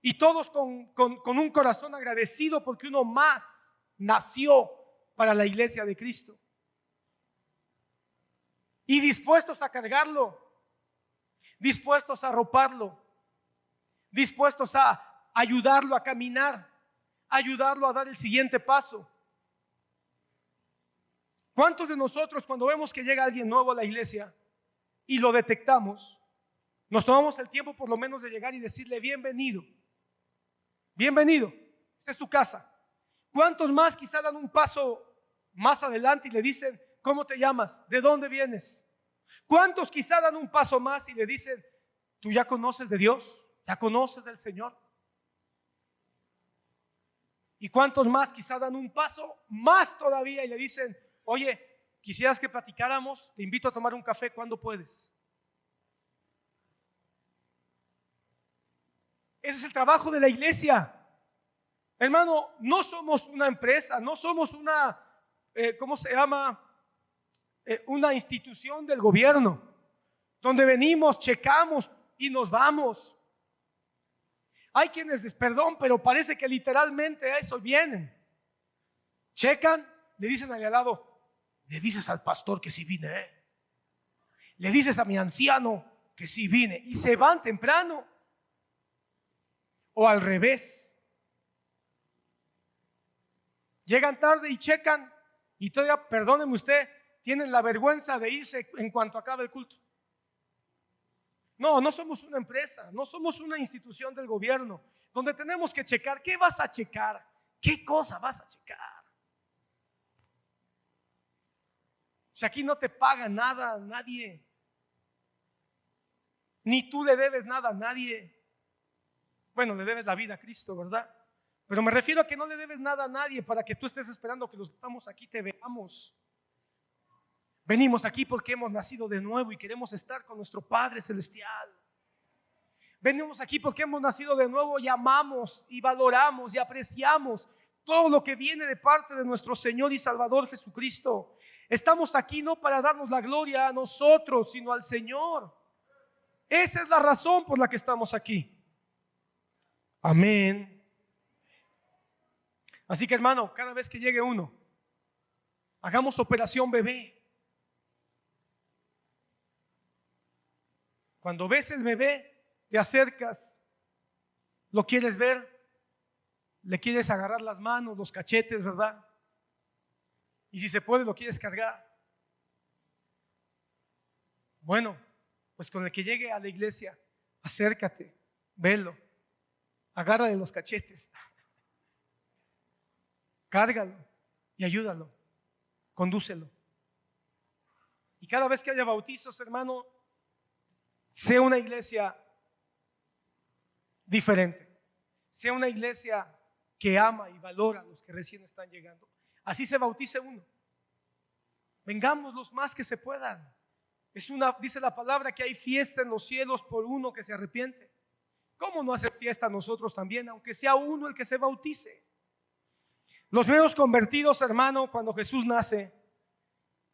y todos con un corazón agradecido porque uno más nació para la iglesia de Cristo. Y dispuestos a cargarlo, dispuestos a arroparlo, dispuestos a ayudarlo a caminar, ayudarlo a dar el siguiente paso. ¿Cuántos de nosotros, cuando vemos que llega alguien nuevo a la iglesia y lo detectamos, nos tomamos el tiempo por lo menos de llegar y decirle: bienvenido, bienvenido, esta es tu casa? ¿Cuántos más quizá dan un paso más adelante y le dicen: ¿cómo te llamas? ¿De dónde vienes? ¿Cuántos quizá dan un paso más y le dicen: ¿tú ya conoces de Dios? ¿Ya conoces del Señor? ¿Y cuántos más quizá dan un paso más todavía y le dicen: oye, quisieras que platicáramos, te invito a tomar un café, ¿cuándo puedes? Ese es el trabajo de la iglesia. Hermano, no somos una empresa, no somos una, una institución del gobierno, donde venimos, checamos y nos vamos. Hay quienes, perdón, pero parece que literalmente a eso vienen. Checan, le dicen al lado: le dices al pastor que sí vine, le dices a mi anciano que sí vine, y se van temprano. O al revés, llegan tarde y checan, y todavía, perdóneme usted, tienen la vergüenza de irse en cuanto acabe el culto. No, no somos una empresa, no somos una institución del gobierno donde tenemos que checar. ¿Qué vas a checar? ¿Qué cosa vas a checar? Si aquí no te paga nada nadie, ni tú le debes nada a nadie. Bueno, le debes la vida a Cristo, ¿verdad? Pero me refiero a que no le debes nada a nadie para que tú estés esperando que los que estamos aquí te veamos. Venimos aquí porque hemos nacido de nuevo y queremos estar con nuestro Padre Celestial. Venimos aquí porque hemos nacido de nuevo y amamos y valoramos y apreciamos todo lo que viene de parte de nuestro Señor y Salvador Jesucristo. Estamos aquí no para darnos la gloria a nosotros, sino al Señor. Esa es la razón por la que estamos aquí. Amén. Así que, hermano, cada vez que llegue uno, hagamos operación bebé. Cuando ves el bebé, te acercas, lo quieres ver, le quieres agarrar las manos, los cachetes, ¿verdad? Y si se puede, lo quieres cargar. Bueno, pues con el que llegue a la iglesia, acércate, velo, agárrale los cachetes, cárgalo y ayúdalo, condúcelo. Y cada vez que haya bautizos, hermano, sea una iglesia diferente, sea una iglesia que ama y valora a los que recién están llegando. Así se bautice uno. Vengamos los más que se puedan. Dice la palabra que hay fiesta en los cielos por uno que se arrepiente. ¿Cómo no hacer fiesta nosotros también, aunque sea uno el que se bautice? Los primeros convertidos, hermano, cuando Jesús nace,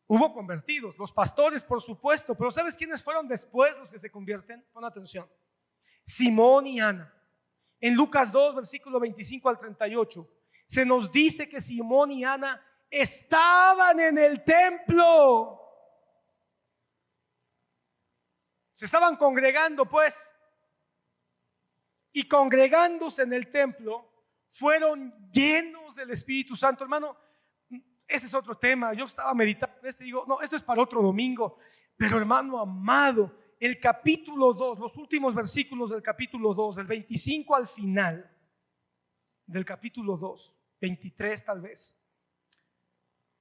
Hubo convertidos, los pastores por supuesto, pero ¿sabes quiénes fueron después los que se convierten? Pon atención. Simón y Ana. En Lucas 2, versículo 25 al 38, se nos dice que Simón y Ana estaban en el templo. Se estaban congregando pues, y congregándose en el templo, fueron llenos del Espíritu Santo. Hermano, este es otro tema. Yo estaba meditando en este y digo, no, esto es para otro domingo. Pero hermano amado, el capítulo 2, los últimos versículos del capítulo 2, del 25 al final del capítulo 2, 23 tal vez,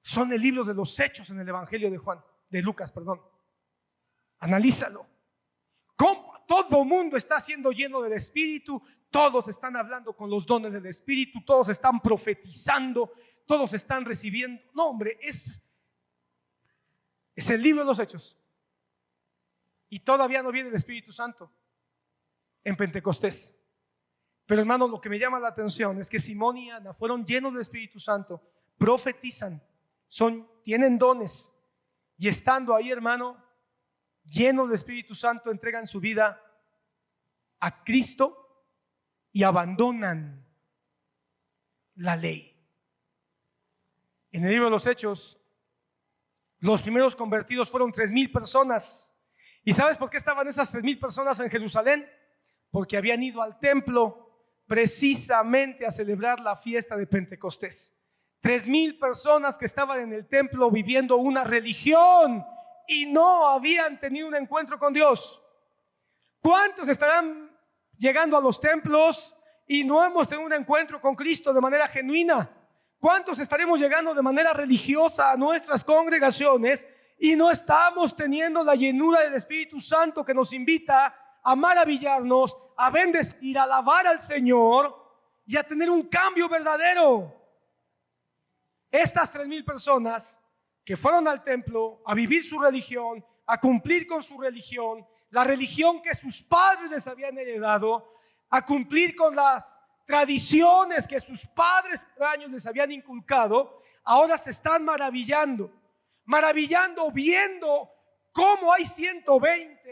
son el libro de los hechos en el Evangelio de Lucas, perdón. Analízalo. ¿Cómo? Todo mundo está siendo lleno del Espíritu, todos están hablando con los dones del Espíritu, todos están profetizando, todos están recibiendo. No, hombre, es el libro de los hechos. Y todavía no viene el Espíritu Santo en Pentecostés. Pero hermano, lo que me llama la atención es que Simón y Ana fueron llenos del Espíritu Santo, profetizan, tienen dones, y estando ahí, hermano, llenos del Espíritu Santo, entregan su vida a Cristo y abandonan la ley. En el libro de los Hechos, los primeros convertidos fueron 3,000 personas. ¿Y sabes por qué estaban esas 3,000 personas en Jerusalén? Porque habían ido al templo precisamente a celebrar la fiesta de Pentecostés. 3,000 personas que estaban en el templo viviendo una religión y no habían tenido un encuentro con Dios. ¿Cuántos estarán llegando a los templos y no hemos tenido un encuentro con Cristo de manera genuina? ¿Cuántos estaremos llegando de manera religiosa a nuestras congregaciones y no estamos teniendo la llenura del Espíritu Santo que nos invita a maravillarnos, a bendecir, a alabar al Señor y a tener un cambio verdadero? Estas 3,000 personas que fueron al templo a vivir su religión, a cumplir con su religión, la religión que sus padres les habían heredado, a cumplir con las tradiciones que sus padres por años les habían inculcado, ahora se están maravillando, viendo cómo hay 120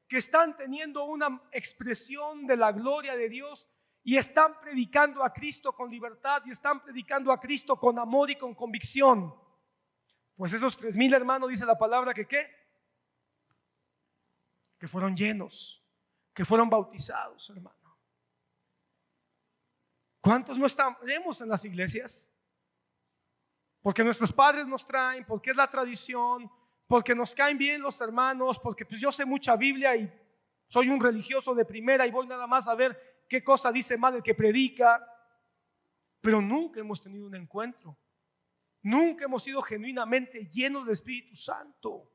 que están teniendo una expresión de la gloria de Dios y están predicando a Cristo con libertad y están predicando a Cristo con amor y con convicción. Pues esos 3,000 hermanos, dice la palabra que ¿qué? Que fueron llenos, que fueron bautizados, hermano. ¿Cuántos no estamos en las iglesias? Porque nuestros padres nos traen, porque es la tradición, porque nos caen bien los hermanos, porque pues yo sé mucha Biblia y soy un religioso de primera y voy nada más a ver qué cosa dice mal el que predica. Pero nunca hemos tenido un encuentro. Nunca hemos sido genuinamente llenos del Espíritu Santo.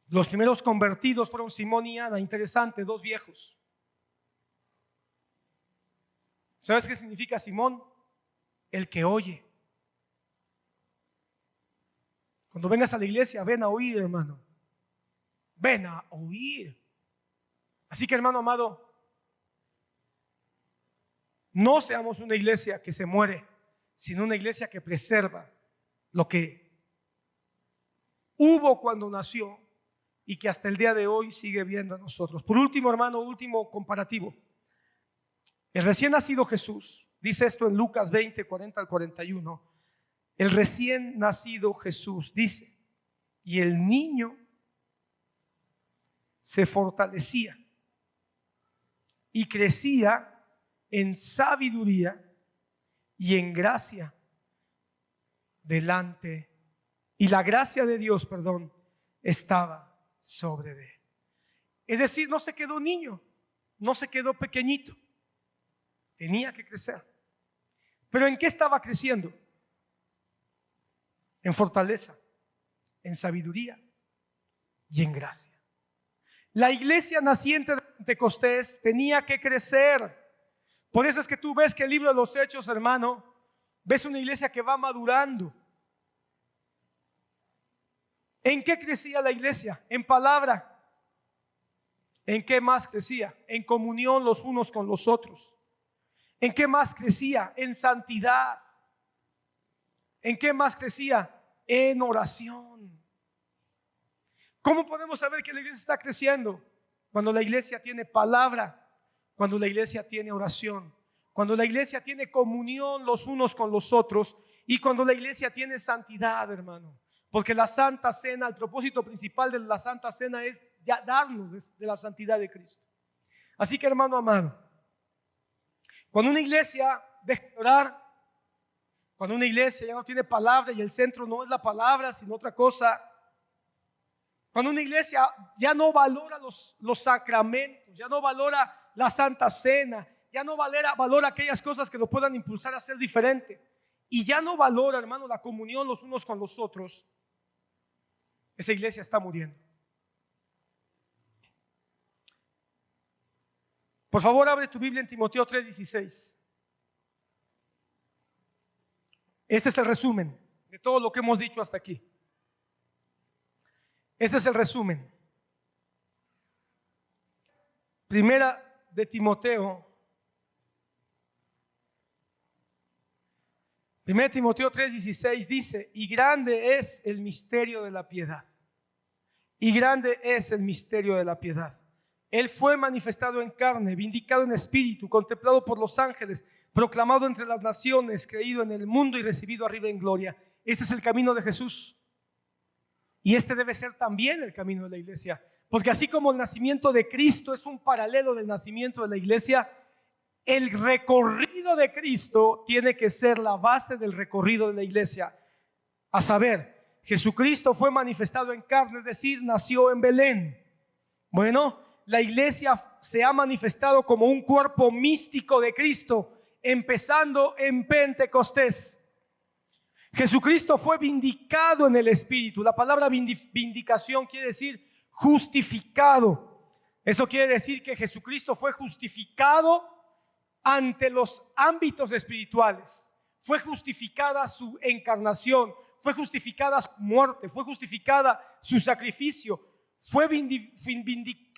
Los primeros convertidos fueron Simón y Ana. Interesante, 2 viejos. ¿Sabes qué significa Simón? El que oye. Cuando vengas a la iglesia, ven a oír, hermano. Ven a oír. Así que, hermano amado, no seamos una iglesia que se muere, sino una iglesia que preserva lo que hubo cuando nació y que hasta el día de hoy sigue viendo a nosotros. Por último, hermano, último comparativo. El recién nacido Jesús, dice esto en Lucas 20, 40 al 41. El recién nacido Jesús dice, y el niño se fortalecía y crecía en sabiduría y en gracia delante, y la gracia de Dios, estaba sobre él. Es decir, no se quedó niño, no se quedó pequeñito, tenía que crecer. ¿Pero en qué estaba creciendo? En fortaleza, en sabiduría y en gracia. La iglesia naciente de Pentecostés tenía que crecer. Por eso es que tú ves que el libro de los Hechos, hermano, ves una iglesia que va madurando. ¿En qué crecía la iglesia? En palabra. ¿En qué más crecía? En comunión los unos con los otros. ¿En qué más crecía? En santidad. ¿En qué más crecía? en oración. ¿Cómo podemos saber que la iglesia está creciendo? Cuando la iglesia tiene palabra, cuando la iglesia tiene oración, cuando la iglesia tiene comunión los unos con los otros y cuando la iglesia tiene santidad, hermano. Porque la Santa Cena, el propósito principal de la Santa Cena es ya darnos de la santidad de Cristo. Así que, hermano amado, cuando una iglesia deja de orar, cuando una iglesia ya no tiene palabra y el centro no es la palabra sino otra cosa, cuando una iglesia ya no valora los sacramentos, ya no valora la Santa Cena, ya no valora aquellas cosas que lo puedan impulsar a ser diferente y ya no valora, hermano, la comunión los unos con los otros, esa iglesia está muriendo. Por favor, abre tu Biblia en Timoteo 3:16. Este es el resumen de todo lo que hemos dicho hasta aquí. Este es el resumen. Primera de Timoteo. Primera de Timoteo 3:16 dice: y grande es el misterio de la piedad. Y grande es el misterio de la piedad. Él fue manifestado en carne, vindicado en espíritu, contemplado por los ángeles, proclamado entre las naciones, creído en el mundo y recibido arriba en gloria. Este es el camino de Jesús. Y este debe ser también el camino de la iglesia. Porque así como el nacimiento de Cristo es un paralelo del nacimiento de la iglesia, el recorrido de Cristo tiene que ser la base del recorrido de la iglesia. A saber, Jesucristo fue manifestado en carne, es decir, nació en Belén. Bueno, la iglesia se ha manifestado como un cuerpo místico de Cristo, empezando en Pentecostés. Jesucristo fue vindicado en el Espíritu. La palabra vindicación quiere decir justificado. Eso quiere decir que Jesucristo fue justificado ante los ámbitos espirituales. Fue justificada su encarnación, fue justificada su muerte, fue justificada su sacrificio, fue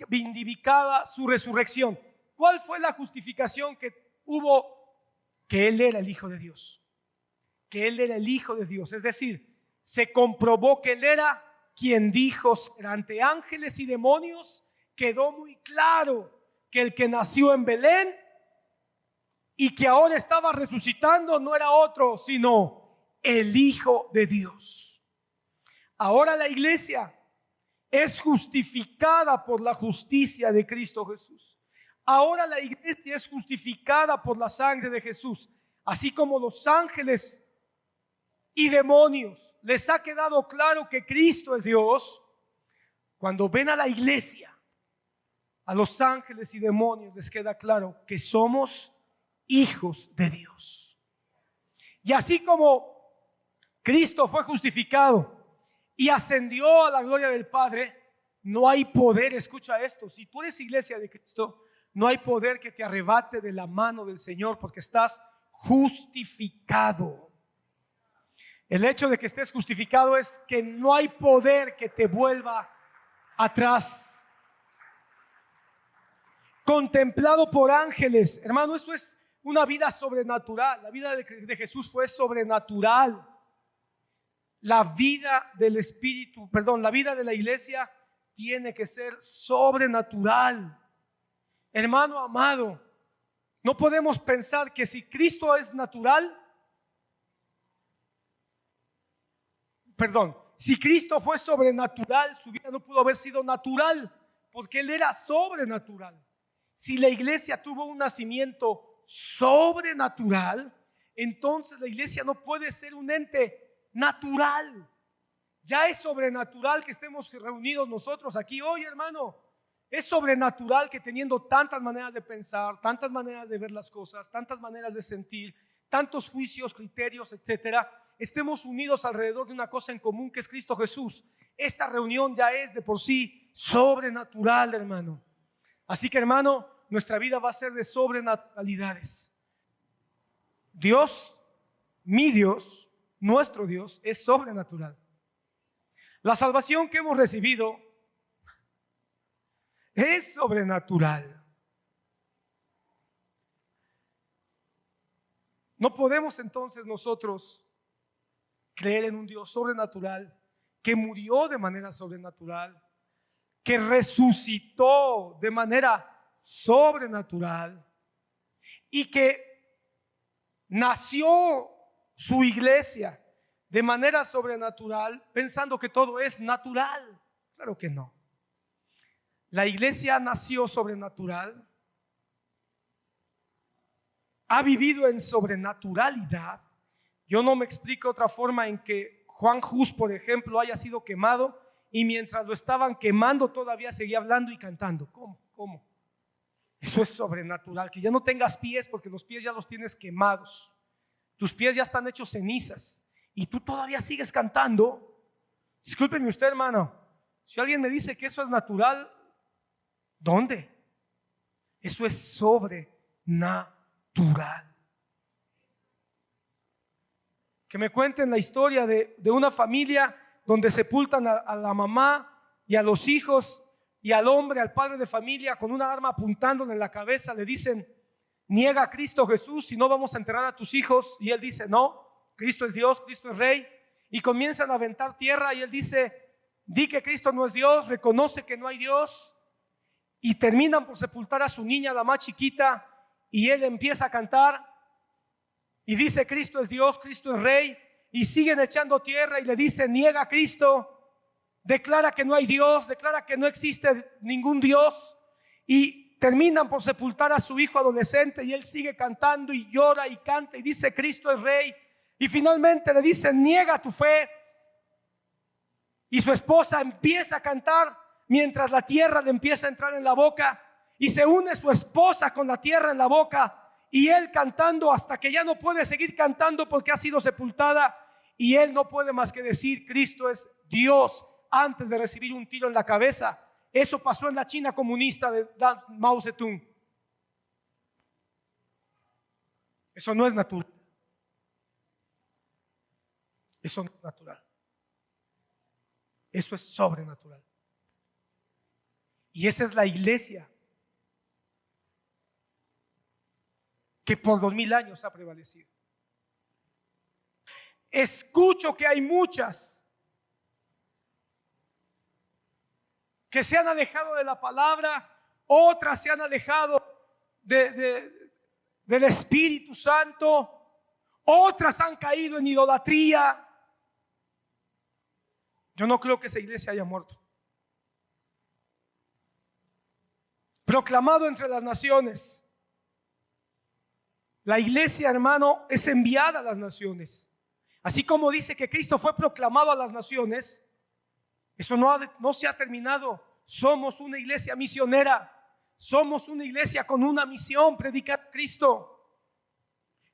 vindicada su resurrección. ¿Cuál fue la justificación que hubo? Que Él era el Hijo de Dios. Que Él era el Hijo de Dios. Es decir, se comprobó que Él era quien dijo ante ángeles y demonios. Quedó muy claro que el que nació en Belén y que ahora estaba resucitando no era otro sino el Hijo de Dios. Ahora la iglesia es justificada por la justicia de Cristo Jesús. Ahora la iglesia es justificada por la sangre de Jesús. Así como los ángeles y demonios les ha quedado claro que Cristo es Dios, cuando ven a la iglesia, a los ángeles y demonios les queda claro que somos hijos de Dios. Y así como Cristo fue justificado y ascendió a la gloria del Padre, no hay poder, escucha esto, si tú eres iglesia de Cristo, no hay poder que te arrebate de la mano del Señor porque estás justificado. El hecho de que estés justificado es que no hay poder que te vuelva atrás. Contemplado por ángeles, hermano, eso es una vida sobrenatural. La vida de Jesús fue sobrenatural. La vida del Espíritu, la vida de la iglesia tiene que ser sobrenatural. Hermano amado, no podemos pensar que si Cristo es natural, si Cristo fue sobrenatural, su vida no pudo haber sido natural, porque Él era sobrenatural. Si la iglesia tuvo un nacimiento sobrenatural, entonces la iglesia no puede ser un ente natural. Ya es sobrenatural que estemos reunidos nosotros aquí hoy, hermano. Es sobrenatural que teniendo tantas maneras de pensar, tantas maneras de ver las cosas, tantas maneras de sentir, tantos juicios, criterios, etcétera, estemos unidos alrededor de una cosa en común que es Cristo Jesús. Esta reunión ya es de por sí sobrenatural, hermano. Así que, hermano, nuestra vida va a ser de sobrenaturalidades. Dios, mi Dios, nuestro Dios es sobrenatural. La salvación que hemos recibido es sobrenatural. No podemos entonces nosotros creer en un Dios sobrenatural, que murió de manera sobrenatural, que resucitó de manera sobrenatural y que nació su iglesia de manera sobrenatural, pensando que todo es natural. Claro que no. La iglesia nació sobrenatural, ha vivido en sobrenaturalidad. Yo no me explico otra forma en que Juan Hus, por ejemplo, haya sido quemado y mientras lo estaban quemando todavía seguía hablando y cantando. ¿Cómo? Eso es sobrenatural. Que ya no tengas pies porque los pies ya los tienes quemados. Tus pies ya están hechos cenizas y tú todavía sigues cantando. Discúlpeme usted, hermano. Si alguien me dice que eso es natural, ¿dónde? Eso es sobrenatural. Que me cuenten la historia de una familia donde sepultan a la mamá y a los hijos y al hombre, al padre de familia, con una arma apuntándole en la cabeza. Le dicen: niega a Cristo Jesús, si no vamos a enterrar a tus hijos. Y él dice: no, Cristo es Dios, Cristo es Rey. Y comienzan a aventar tierra y él dice: di que Cristo no es Dios, reconoce que no hay Dios. Y terminan por sepultar a su niña, la más chiquita, y él empieza a cantar y dice: Cristo es Dios, Cristo es Rey. Y siguen echando tierra y le dicen: niega a Cristo, declara que no hay Dios, declara que no existe ningún Dios. Y terminan por sepultar a su hijo adolescente y él sigue cantando y llora y canta y dice: Cristo es Rey. Y finalmente le dicen: niega tu fe. Y su esposa empieza a cantar mientras la tierra le empieza a entrar en la boca, y se une su esposa con la tierra en la boca y él cantando hasta que ya no puede seguir cantando porque ha sido sepultada, y él no puede más que decir: Cristo es Dios, antes de recibir un tiro en la cabeza. Eso pasó en la China comunista de Mao Zedong. Eso no es natural. Eso no es natural. Eso es sobrenatural. Y esa es la iglesia que por 2000 años ha prevalecido. Escucho que hay muchas que se han alejado de la palabra, otras se han alejado del Espíritu Santo, otras han caído en idolatría. Yo no creo que esa iglesia haya muerto. Proclamado entre las naciones. La iglesia, hermano, es enviada a las naciones. Así como dice que Cristo fue proclamado a las naciones, eso no se ha terminado. Somos una iglesia misionera. Somos una iglesia con una misión: predicar a Cristo.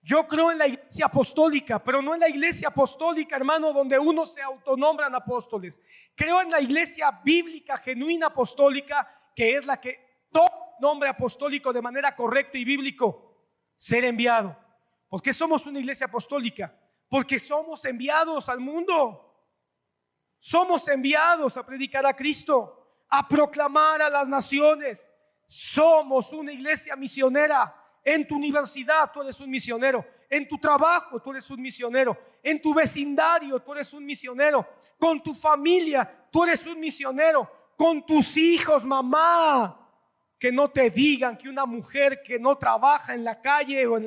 Yo creo en la iglesia apostólica, pero no en la iglesia apostólica, hermano, donde unos se autonombran apóstoles. Creo en la iglesia bíblica, genuina apostólica, que es la que toma nombre apostólico de manera correcta y bíblico: ser enviado. ¿Por qué somos una iglesia apostólica? Porque somos enviados al mundo. Somos enviados a predicar a Cristo, a proclamar a las naciones. Somos una iglesia misionera. En tu universidad tú eres un misionero. En tu trabajo tú eres un misionero. En tu vecindario tú eres un misionero. Con tu familia tú eres un misionero. Con tus hijos, mamá. Que no te digan que una mujer que no trabaja en la calle o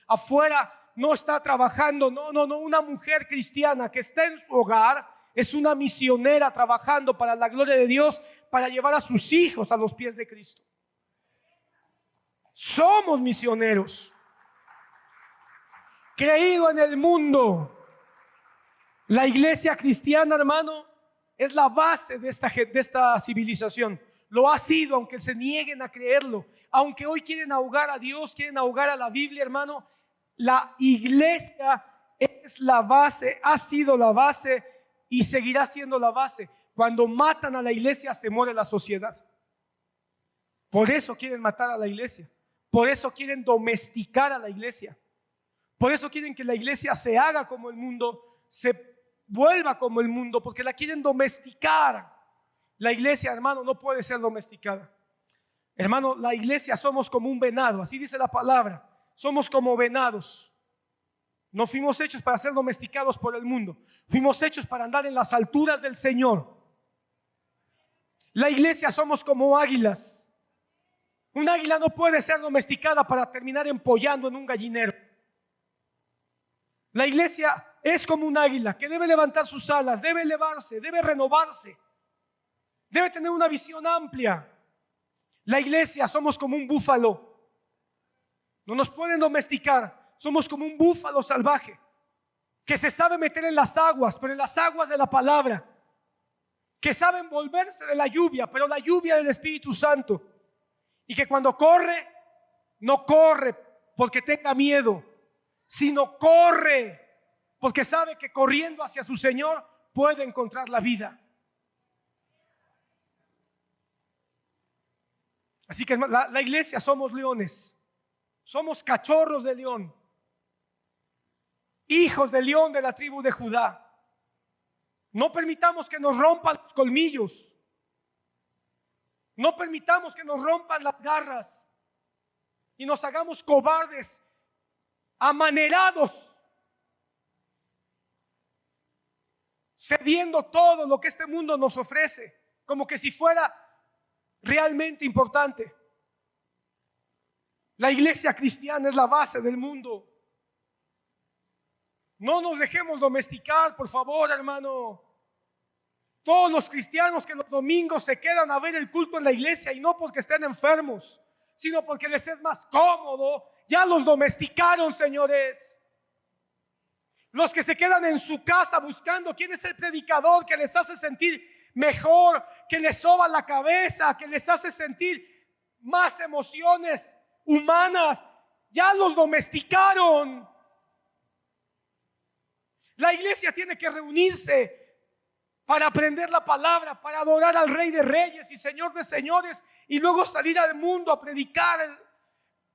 afuera no está trabajando. No, una mujer cristiana que está en su hogar es una misionera trabajando para la gloria de Dios, para llevar a sus hijos a los pies de Cristo. Somos misioneros. Creído en el mundo. La iglesia cristiana, hermano, es la base de esta civilización. Lo ha sido, aunque se nieguen a creerlo. Aunque hoy quieren ahogar a Dios, quieren ahogar a la Biblia, hermano, la iglesia es la base, ha sido la base y seguirá siendo la base. Cuando matan a la iglesia, se muere la sociedad. Por eso quieren matar a la iglesia. Por eso quieren domesticar a la iglesia. Por eso quieren que la iglesia se haga como el mundo, se vuelva como el mundo, porque la quieren domesticar. La iglesia, hermano, no puede ser domesticada. Hermano, la iglesia somos como un venado, así dice la palabra. Somos como venados. No fuimos hechos para ser domesticados por el mundo. Fuimos hechos para andar en las alturas del Señor. La iglesia somos como águilas. Un águila no puede ser domesticada para terminar empollando en un gallinero. La iglesia es como un águila que debe levantar sus alas, debe elevarse, debe renovarse, debe tener una visión amplia. La iglesia somos como un búfalo. No nos pueden domesticar. Somos como un búfalo salvaje que se sabe meter en las aguas, pero en las aguas de la palabra, que sabe envolverse de la lluvia, pero la lluvia del Espíritu Santo, y que cuando corre, no corre porque tenga miedo, sino corre porque sabe que corriendo hacia su Señor puede encontrar la vida. Así que la iglesia somos leones, somos cachorros de león, hijos de león de la tribu de Judá. No permitamos que nos rompan los colmillos. No permitamos que nos rompan las garras y nos hagamos cobardes, amanerados, cediendo todo lo que este mundo nos ofrece, como que si fuera realmente importante. La iglesia cristiana es la base del mundo. No nos dejemos domesticar, por favor, hermano. Todos los cristianos que los domingos se quedan a ver el culto en la iglesia, y no porque estén enfermos, sino porque les es más cómodo, ya los domesticaron, señores. Los que se quedan en su casa buscando quién es el predicador que les hace sentir mejor, que les soba la cabeza, que les hace sentir más emociones humanas, ya los domesticaron. La iglesia tiene que reunirse para aprender la palabra, para adorar al Rey de Reyes y Señor de Señores, y luego salir al mundo a predicar,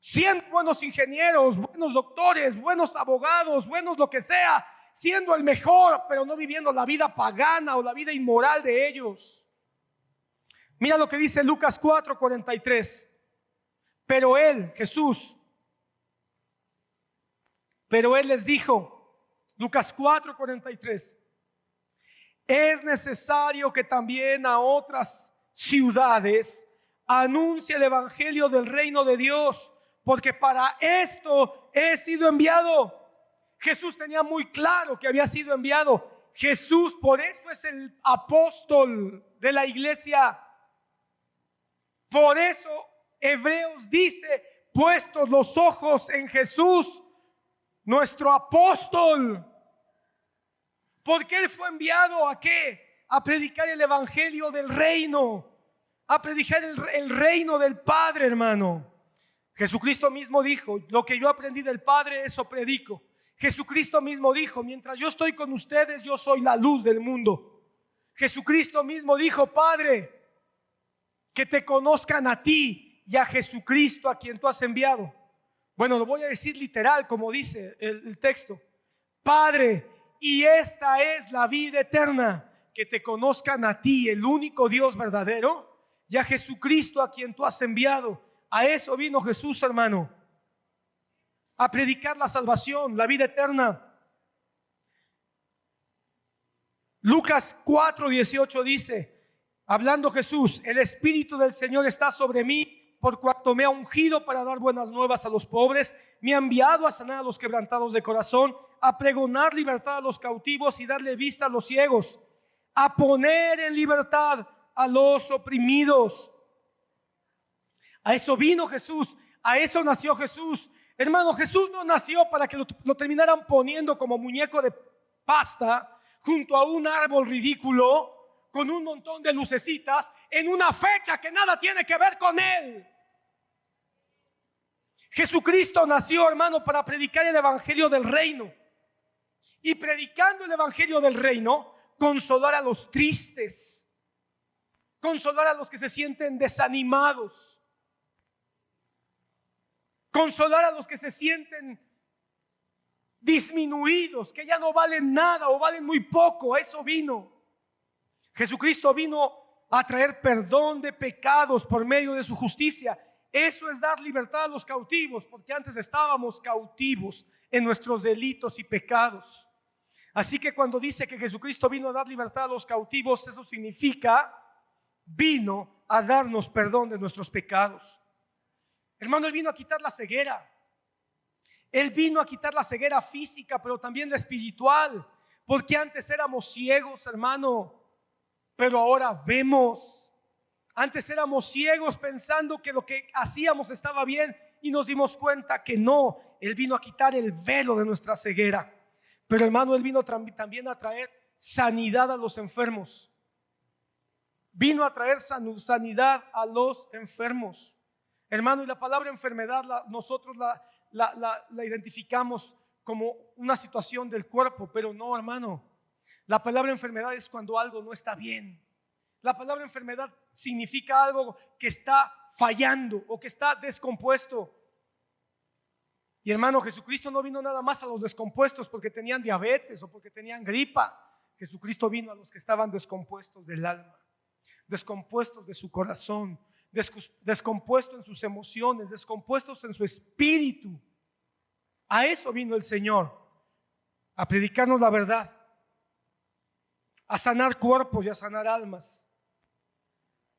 siendo buenos ingenieros, buenos doctores, buenos abogados, buenos lo que sea, siendo el mejor, pero no viviendo la vida pagana o la vida inmoral de ellos. Mira lo que dice Lucas 4:43. Pero él, Jesús, les dijo, Lucas 4:43, es necesario que también a otras ciudades anuncie el evangelio del reino de Dios, porque para esto he sido enviado. Jesús tenía muy claro que había sido enviado. Jesús, por eso es el apóstol de la iglesia. Por eso Hebreos dice, puestos los ojos en Jesús, nuestro apóstol. Porque él fue enviado ¿a qué? A predicar el evangelio del reino, a predicar el reino del Padre, hermano. Jesucristo mismo dijo, lo que yo aprendí del Padre, eso predico. Jesucristo mismo dijo, mientras yo estoy con ustedes, yo soy la luz del mundo. Jesucristo mismo dijo, Padre, que te conozcan a ti y a Jesucristo a quien tú has enviado. Bueno, lo voy a decir literal, como dice el texto. Padre, y esta es la vida eterna, que te conozcan a ti, el único Dios verdadero, y a Jesucristo a quien tú has enviado. A eso vino Jesús, hermano, a predicar la salvación, la vida eterna. Lucas 4:18 dice, hablando Jesús, el Espíritu del Señor está sobre mí, por cuanto me ha ungido para dar buenas nuevas a los pobres, me ha enviado a sanar a los quebrantados de corazón, a pregonar libertad a los cautivos y darle vista a los ciegos, a poner en libertad a los oprimidos. A eso vino Jesús, a eso nació Jesús. Hermano, Jesús no nació para que lo terminaran poniendo como muñeco de pasta junto a un árbol ridículo con un montón de lucecitas en una fecha que nada tiene que ver con él. Jesucristo nació, hermano, para predicar el evangelio del reino, y predicando el evangelio del reino, consolar a los tristes, consolar a los que se sienten desanimados, consolar a los que se sienten disminuidos, que ya no valen nada o valen muy poco. A eso vino. Jesucristo vino a traer perdón de pecados por medio de su justicia. Eso es dar libertad a los cautivos, porque antes estábamos cautivos en nuestros delitos y pecados. Así que cuando dice que Jesucristo vino a dar libertad a los cautivos, eso significa vino a darnos perdón de nuestros pecados. Hermano, Él vino a quitar la ceguera. Él vino a quitar la ceguera física, pero también la espiritual. Porque antes éramos ciegos, hermano, pero ahora vemos. Antes éramos ciegos pensando que lo que hacíamos estaba bien y nos dimos cuenta que no. Él vino a quitar el velo de nuestra ceguera. Pero hermano, Él vino también a traer sanidad a los enfermos. Vino a traer sanidad a los enfermos. Hermano, y la palabra enfermedad nosotros la identificamos como una situación del cuerpo, pero no, hermano. La palabra enfermedad es cuando algo no está bien. La palabra enfermedad significa algo que está fallando o que está descompuesto. Y hermano, Jesucristo no vino nada más a los descompuestos porque tenían diabetes o porque tenían gripa. Jesucristo vino a los que estaban descompuestos del alma, descompuestos de su corazón, descompuestos en sus emociones, descompuestos en su espíritu. A eso vino el Señor, a predicarnos la verdad, a sanar cuerpos y a sanar almas.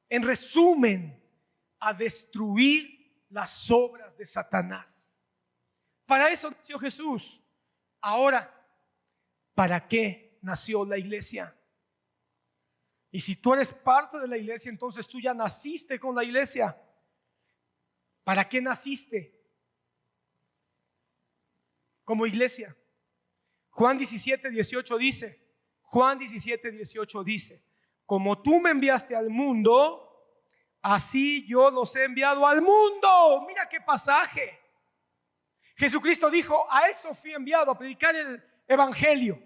En resumen, a destruir las obras de Satanás. Para eso nació Jesús. Ahora, ¿para qué nació la iglesia? Y si tú eres parte de la iglesia, entonces tú ya naciste con la iglesia. ¿Para qué naciste como iglesia? Juan 17:18 dice, como tú me enviaste al mundo, así yo los he enviado al mundo. Mira qué pasaje. Jesucristo dijo, a esto fui enviado, a predicar el evangelio.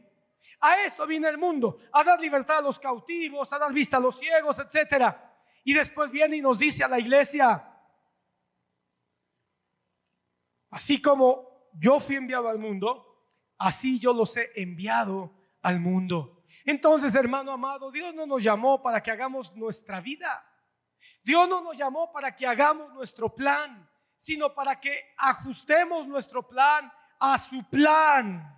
A esto vine al mundo, a dar libertad a los cautivos, a dar vista a los ciegos, etc. Y después viene y nos dice a la iglesia, así como yo fui enviado al mundo, así yo los he enviado al mundo. Entonces, hermano amado, Dios no nos llamó para que hagamos nuestra vida. Dios no nos llamó para que hagamos nuestro plan, sino para que ajustemos nuestro plan a su plan.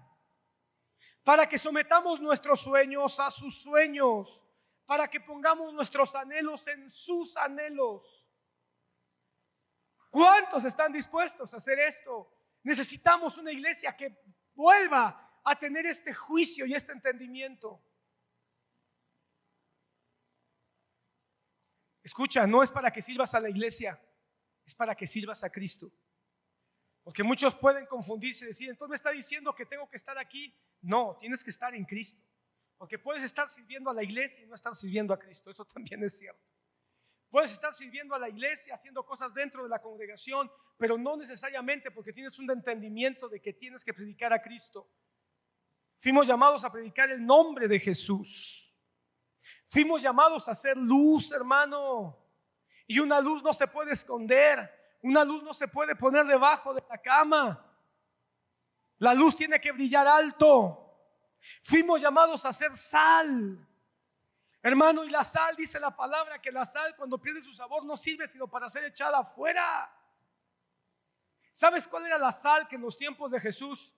Para que sometamos nuestros sueños a sus sueños, para que pongamos nuestros anhelos en sus anhelos. ¿Cuántos están dispuestos a hacer esto? Necesitamos una iglesia que vuelva a tener este juicio y este entendimiento. Escucha, no es para que sirvas a la iglesia, es para que sirvas a Cristo. Porque muchos pueden confundirse y decir, entonces me está diciendo que tengo que estar aquí. No, tienes que estar en Cristo. Porque puedes estar sirviendo a la iglesia y no estar sirviendo a Cristo. Eso también es cierto. Puedes estar sirviendo a la iglesia, haciendo cosas dentro de la congregación, pero no necesariamente porque tienes un entendimiento de que tienes que predicar a Cristo. Fuimos llamados a predicar el nombre de Jesús. Fuimos llamados a hacer luz, hermano. Y una luz no se puede esconder. Una luz no se puede poner debajo de la cama. La luz tiene que brillar alto. Fuimos llamados a ser sal. Hermano, y la sal, dice la palabra, que la sal cuando pierde su sabor no sirve sino para ser echada afuera. ¿Sabes cuál era la sal que en los tiempos de Jesús,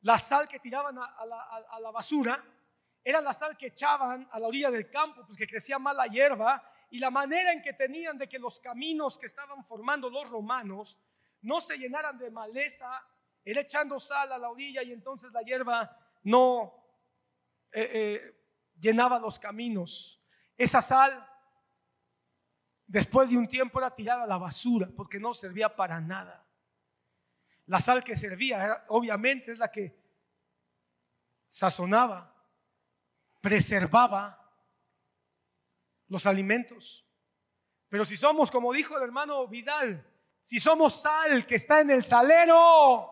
la sal que tiraban a la basura, era la sal que echaban a la orilla del campo, pues que crecía mala hierba? Y la manera en que tenían de que los caminos que estaban formando los romanos no se llenaran de maleza, era echando sal a la orilla y entonces la hierba no llenaba los caminos. Esa sal después de un tiempo era tirada a la basura porque no servía para nada. La sal que servía obviamente es la que sazonaba, preservaba los alimentos. Pero si somos, como dijo el hermano Vidal, si somos sal que está en el salero,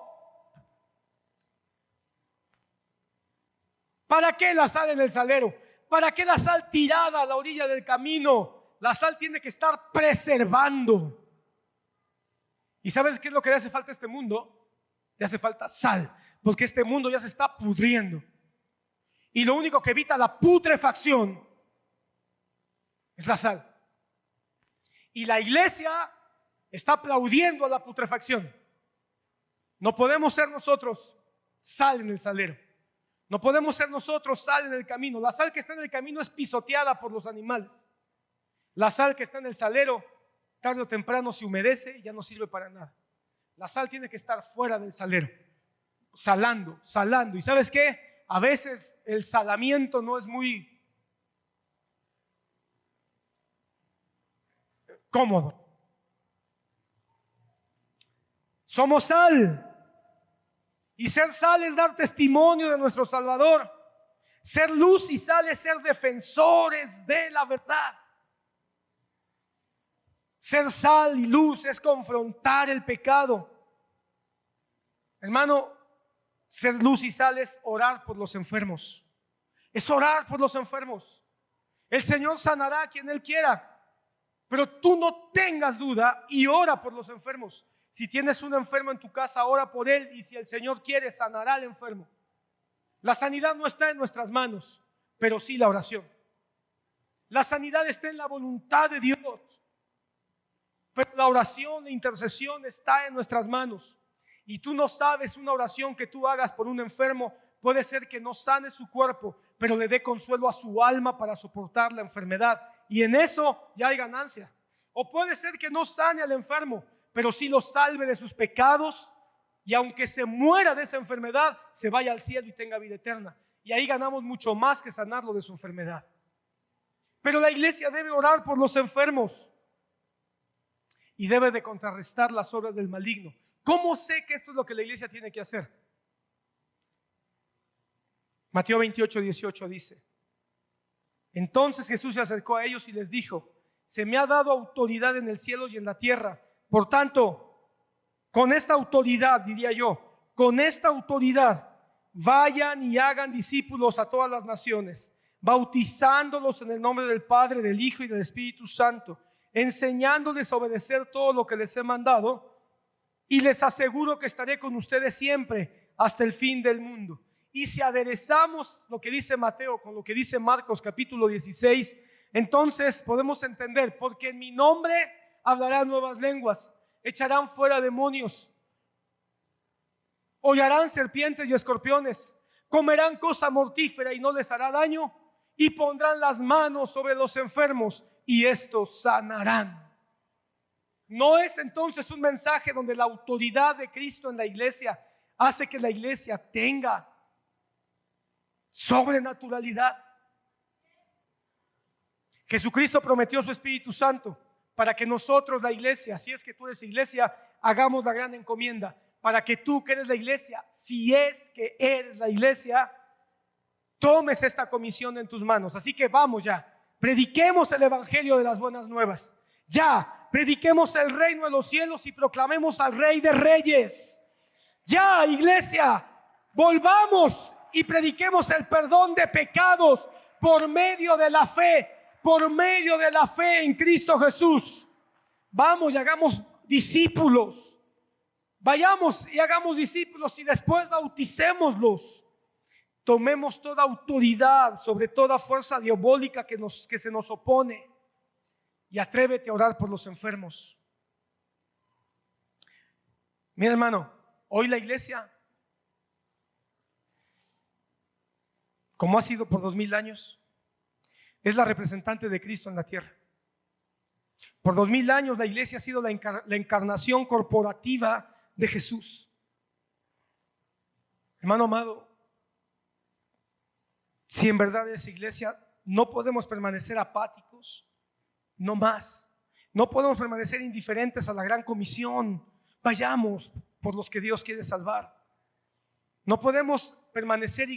¿para qué la sal en el salero? ¿Para qué la sal tirada a la orilla del camino? La sal tiene que estar preservando. ¿Y sabes qué es lo que le hace falta a este mundo? Le hace falta sal, porque este mundo ya se está pudriendo. Y lo único que evita la putrefacción es la sal. Y la iglesia está aplaudiendo a la putrefacción. No podemos ser nosotros sal en el salero. No podemos ser nosotros sal en el camino. La sal que está en el camino es pisoteada por los animales. La sal que está en el salero, tarde o temprano se humedece y ya no sirve para nada. La sal tiene que estar fuera del salero, salando. ¿Y sabes qué? A veces el salamiento no es muy cómodo. Somos sal. Y ser sal es dar testimonio de nuestro Salvador. Ser luz y sal es ser defensores de la verdad. Ser sal y luz es confrontar el pecado. Hermano, ser luz y sal es orar por los enfermos. Es orar por los enfermos. El Señor sanará a quien Él quiera, pero tú no tengas duda y ora por los enfermos. Si tienes un enfermo en tu casa, ora por él, y si el Señor quiere, sanará al enfermo. La sanidad no está en nuestras manos, pero sí la oración. La sanidad está en la voluntad de Dios, pero la oración e intercesión está en nuestras manos. Y tú no sabes, una oración que tú hagas por un enfermo puede ser que no sane su cuerpo, pero le dé consuelo a su alma para soportar la enfermedad, y en eso ya hay ganancia. O puede ser que no sane al enfermo, pero sí lo salve de sus pecados, y aunque se muera de esa enfermedad, se vaya al cielo y tenga vida eterna. Y ahí ganamos mucho más que sanarlo de su enfermedad. Pero la iglesia debe orar por los enfermos y debe de contrarrestar las obras del maligno. ¿Cómo sé que esto es lo que la iglesia tiene que hacer? Mateo 28:18 dice: entonces Jesús se acercó a ellos y les dijo: se me ha dado autoridad en el cielo y en la tierra. Por tanto, con esta autoridad, diría yo, con esta autoridad, vayan y hagan discípulos a todas las naciones, bautizándolos en el nombre del Padre, del Hijo y del Espíritu Santo, enseñándoles a obedecer todo lo que les he mandado, y les aseguro que estaré con ustedes siempre hasta el fin del mundo. Y si aderezamos lo que dice Mateo con lo que dice Marcos capítulo 16, entonces podemos entender: porque en mi nombre hablarán nuevas lenguas, echarán fuera demonios, hollarán serpientes y escorpiones, comerán cosa mortífera y no les hará daño, y pondrán las manos sobre los enfermos y estos sanarán. ¿No es entonces un mensaje donde la autoridad de Cristo en la iglesia hace que la iglesia tenga sobrenaturalidad? Jesucristo prometió su Espíritu Santo para que nosotros, la iglesia, si es que tú eres iglesia, hagamos la gran encomienda. Para que tú, que eres la iglesia, si es que eres la iglesia, tomes esta comisión en tus manos. Así que vamos ya, prediquemos el evangelio de las buenas nuevas. Ya, prediquemos el reino de los cielos y proclamemos al Rey de Reyes. Ya, iglesia, volvamos y prediquemos el perdón de pecados por medio de la fe. Por medio de la fe en Cristo Jesús. Vamos y hagamos discípulos. Vayamos y hagamos discípulos y después bauticémoslos. Tomemos toda autoridad sobre toda fuerza diabólica que se nos opone, y atrévete a orar por los enfermos. Mira, hermano, hoy la iglesia, como ha sido por 2000 años, es la representante de Cristo en la tierra. Por 2000 años la iglesia ha sido la encarnación corporativa de Jesús. Hermano amado, si en verdad es iglesia, no podemos permanecer apáticos, no más. No podemos permanecer indiferentes a la gran comisión. Vayamos por los que Dios quiere salvar. No podemos permanecer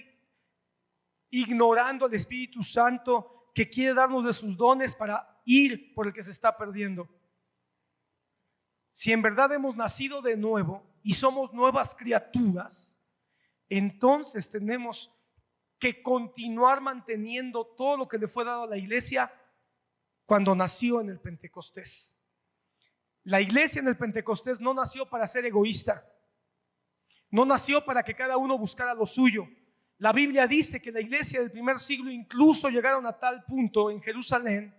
ignorando al Espíritu Santo que quiere darnos de sus dones para ir por el que se está perdiendo. Si en verdad hemos nacido de nuevo y somos nuevas criaturas, entonces tenemos que continuar manteniendo todo lo que le fue dado a la iglesia cuando nació en el Pentecostés. La iglesia en el Pentecostés no nació para ser egoísta, no nació para que cada uno buscara lo suyo. La Biblia dice que la iglesia del primer siglo incluso llegaron a tal punto en Jerusalén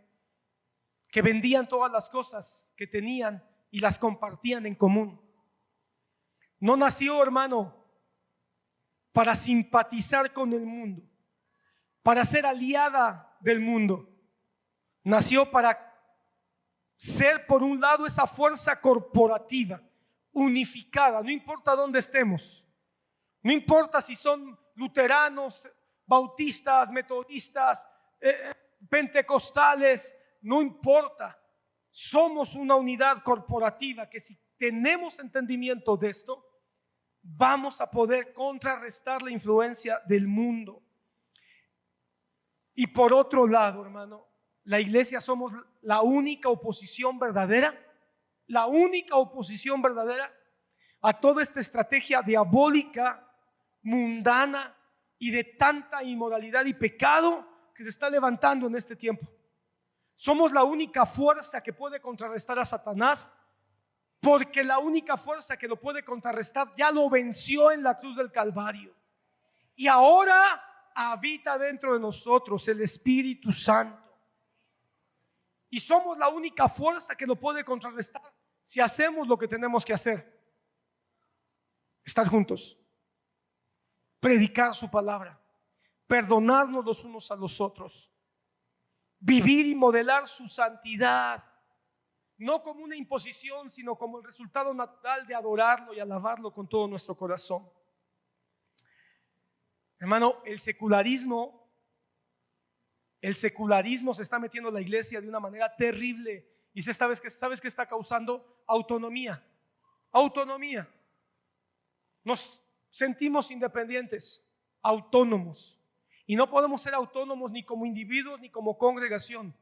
que vendían todas las cosas que tenían y las compartían en común. No nació, hermano, para simpatizar con el mundo, para ser aliada del mundo. Nació para ser, por un lado, esa fuerza corporativa, unificada, no importa dónde estemos, no importa si son luteranos, bautistas, metodistas, pentecostales, no importa. Somos una unidad corporativa que, si tenemos entendimiento de esto, vamos a poder contrarrestar la influencia del mundo. Y por otro lado, hermano, la iglesia somos la única oposición verdadera, a toda esta estrategia diabólica, mundana y de tanta inmoralidad y pecado que se está levantando en este tiempo. Somos la única fuerza que puede contrarrestar a Satanás, porque la única fuerza que lo puede contrarrestar ya lo venció en la cruz del Calvario. Y ahora habita dentro de nosotros el Espíritu Santo. Y somos la única fuerza que lo puede contrarrestar si hacemos lo que tenemos que hacer: estar juntos, predicar su palabra, perdonarnos los unos a los otros, vivir y modelar su santidad, no como una imposición, sino como el resultado natural de adorarlo y alabarlo con todo nuestro corazón. Hermano, el secularismo se está metiendo en la iglesia de una manera terrible. Y ¿sabes qué está causando? Autonomía. Nos sentimos independientes, autónomos. Y no podemos ser autónomos ni como individuos ni como congregación.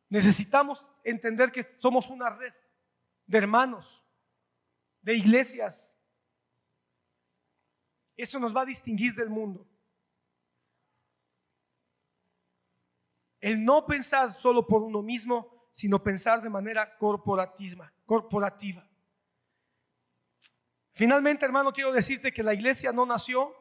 Necesitamos entender que somos una red de hermanos, de iglesias. Eso nos va a distinguir del mundo. El no pensar solo por uno mismo, sino pensar de manera corporativa. Finalmente, hermano, quiero decirte que la iglesia no nació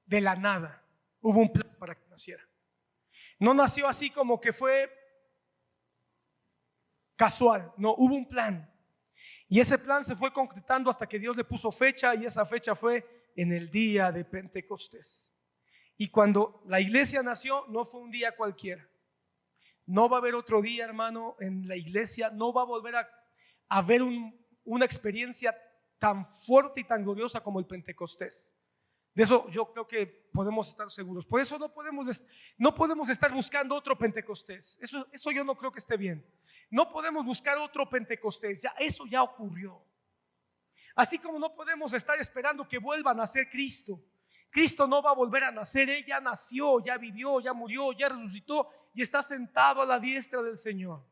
de la nada. Hubo un plan para que naciera. No nació así como que fue casual. No, hubo un plan. Y ese plan se fue concretando hasta que Dios le puso fecha, y esa fecha fue en el día de Pentecostés. Y cuando la iglesia nació, no fue un día cualquiera. No va a haber otro día, hermano, en la iglesia. No va a volver a haber una experiencia tan fuerte y tan gloriosa como el Pentecostés. De eso yo creo que podemos estar seguros. Por eso no podemos estar buscando otro Pentecostés. Eso yo no creo que esté bien. No podemos buscar otro Pentecostés. Eso ya ocurrió. Así como no podemos estar esperando que vuelva a nacer Cristo. Cristo no va a volver a nacer. Él ya nació, ya vivió, ya murió, ya resucitó y está sentado a la diestra del Señor.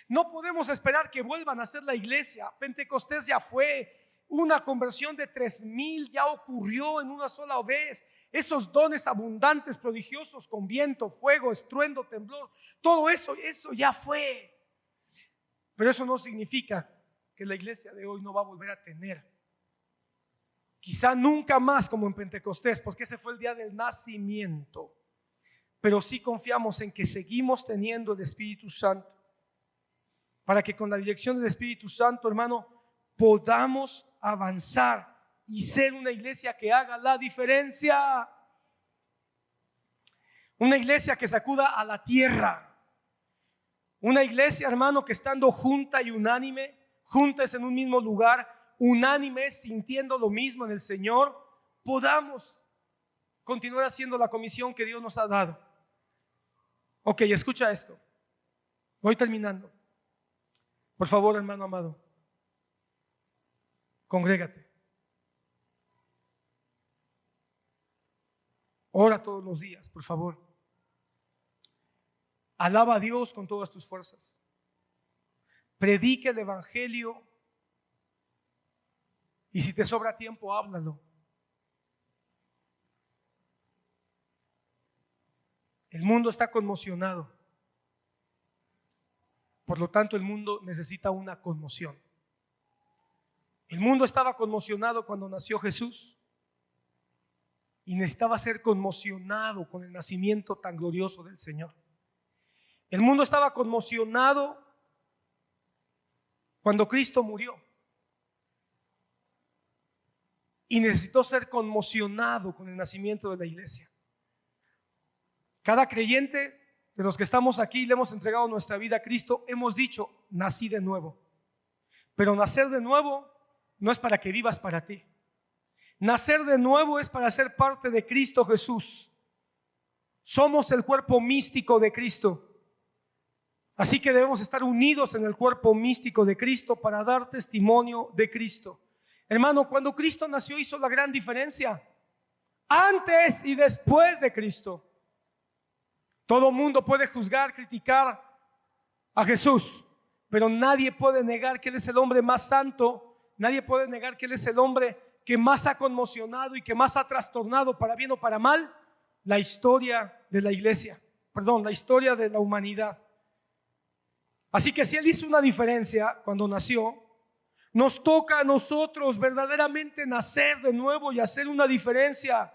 No podemos esperar que vuelva a nacer la iglesia. Pentecostés ya fue. Una conversión de 3,000 ya ocurrió en una sola vez. Esos dones abundantes, prodigiosos, con viento, fuego, estruendo, temblor, todo eso ya fue. Pero eso no significa que la iglesia de hoy no va a volver a tener, quizá nunca más como en Pentecostés, porque ese fue el día del nacimiento, pero sí confiamos en que seguimos teniendo el Espíritu Santo, para que con la dirección del Espíritu Santo, hermano, podamos avanzar y ser una iglesia que haga la diferencia. Una iglesia que sacuda a la tierra. Una iglesia, hermano, que estando junta y unánime, juntas en un mismo lugar, unánimes, sintiendo lo mismo en el Señor, podamos continuar haciendo la comisión que Dios nos ha dado. Ok, escucha esto. Voy terminando. Por favor, hermano amado, congrégate. Ora todos los días, por favor. Alaba a Dios con todas tus fuerzas. Predica el evangelio. Y si te sobra tiempo, háblalo. El mundo está conmocionado. Por lo tanto, el mundo necesita una conmoción. El mundo estaba conmocionado cuando nació Jesús y necesitaba ser conmocionado con el nacimiento tan glorioso del Señor. El mundo estaba conmocionado cuando Cristo murió y necesitó ser conmocionado con el nacimiento de la iglesia. Cada creyente de los que estamos aquí, le hemos entregado nuestra vida a Cristo, hemos dicho, nací de nuevo. Pero nacer de nuevo no es para que vivas para ti. Nacer de nuevo es para ser parte de Cristo Jesús. Somos el cuerpo místico de Cristo. Así que debemos estar unidos en el cuerpo místico de Cristo para dar testimonio de Cristo. Hermano, cuando Cristo nació hizo la gran diferencia. Antes y después de Cristo. Todo mundo puede juzgar, criticar a Jesús, pero nadie puede negar que Él es el hombre más santo. Nadie puede negar que Él es el hombre que más ha conmocionado y que más ha trastornado, para bien o para mal, la historia de la iglesia. La historia de la humanidad. Así que si Él hizo una diferencia cuando nació, nos toca a nosotros verdaderamente nacer de nuevo y hacer una diferencia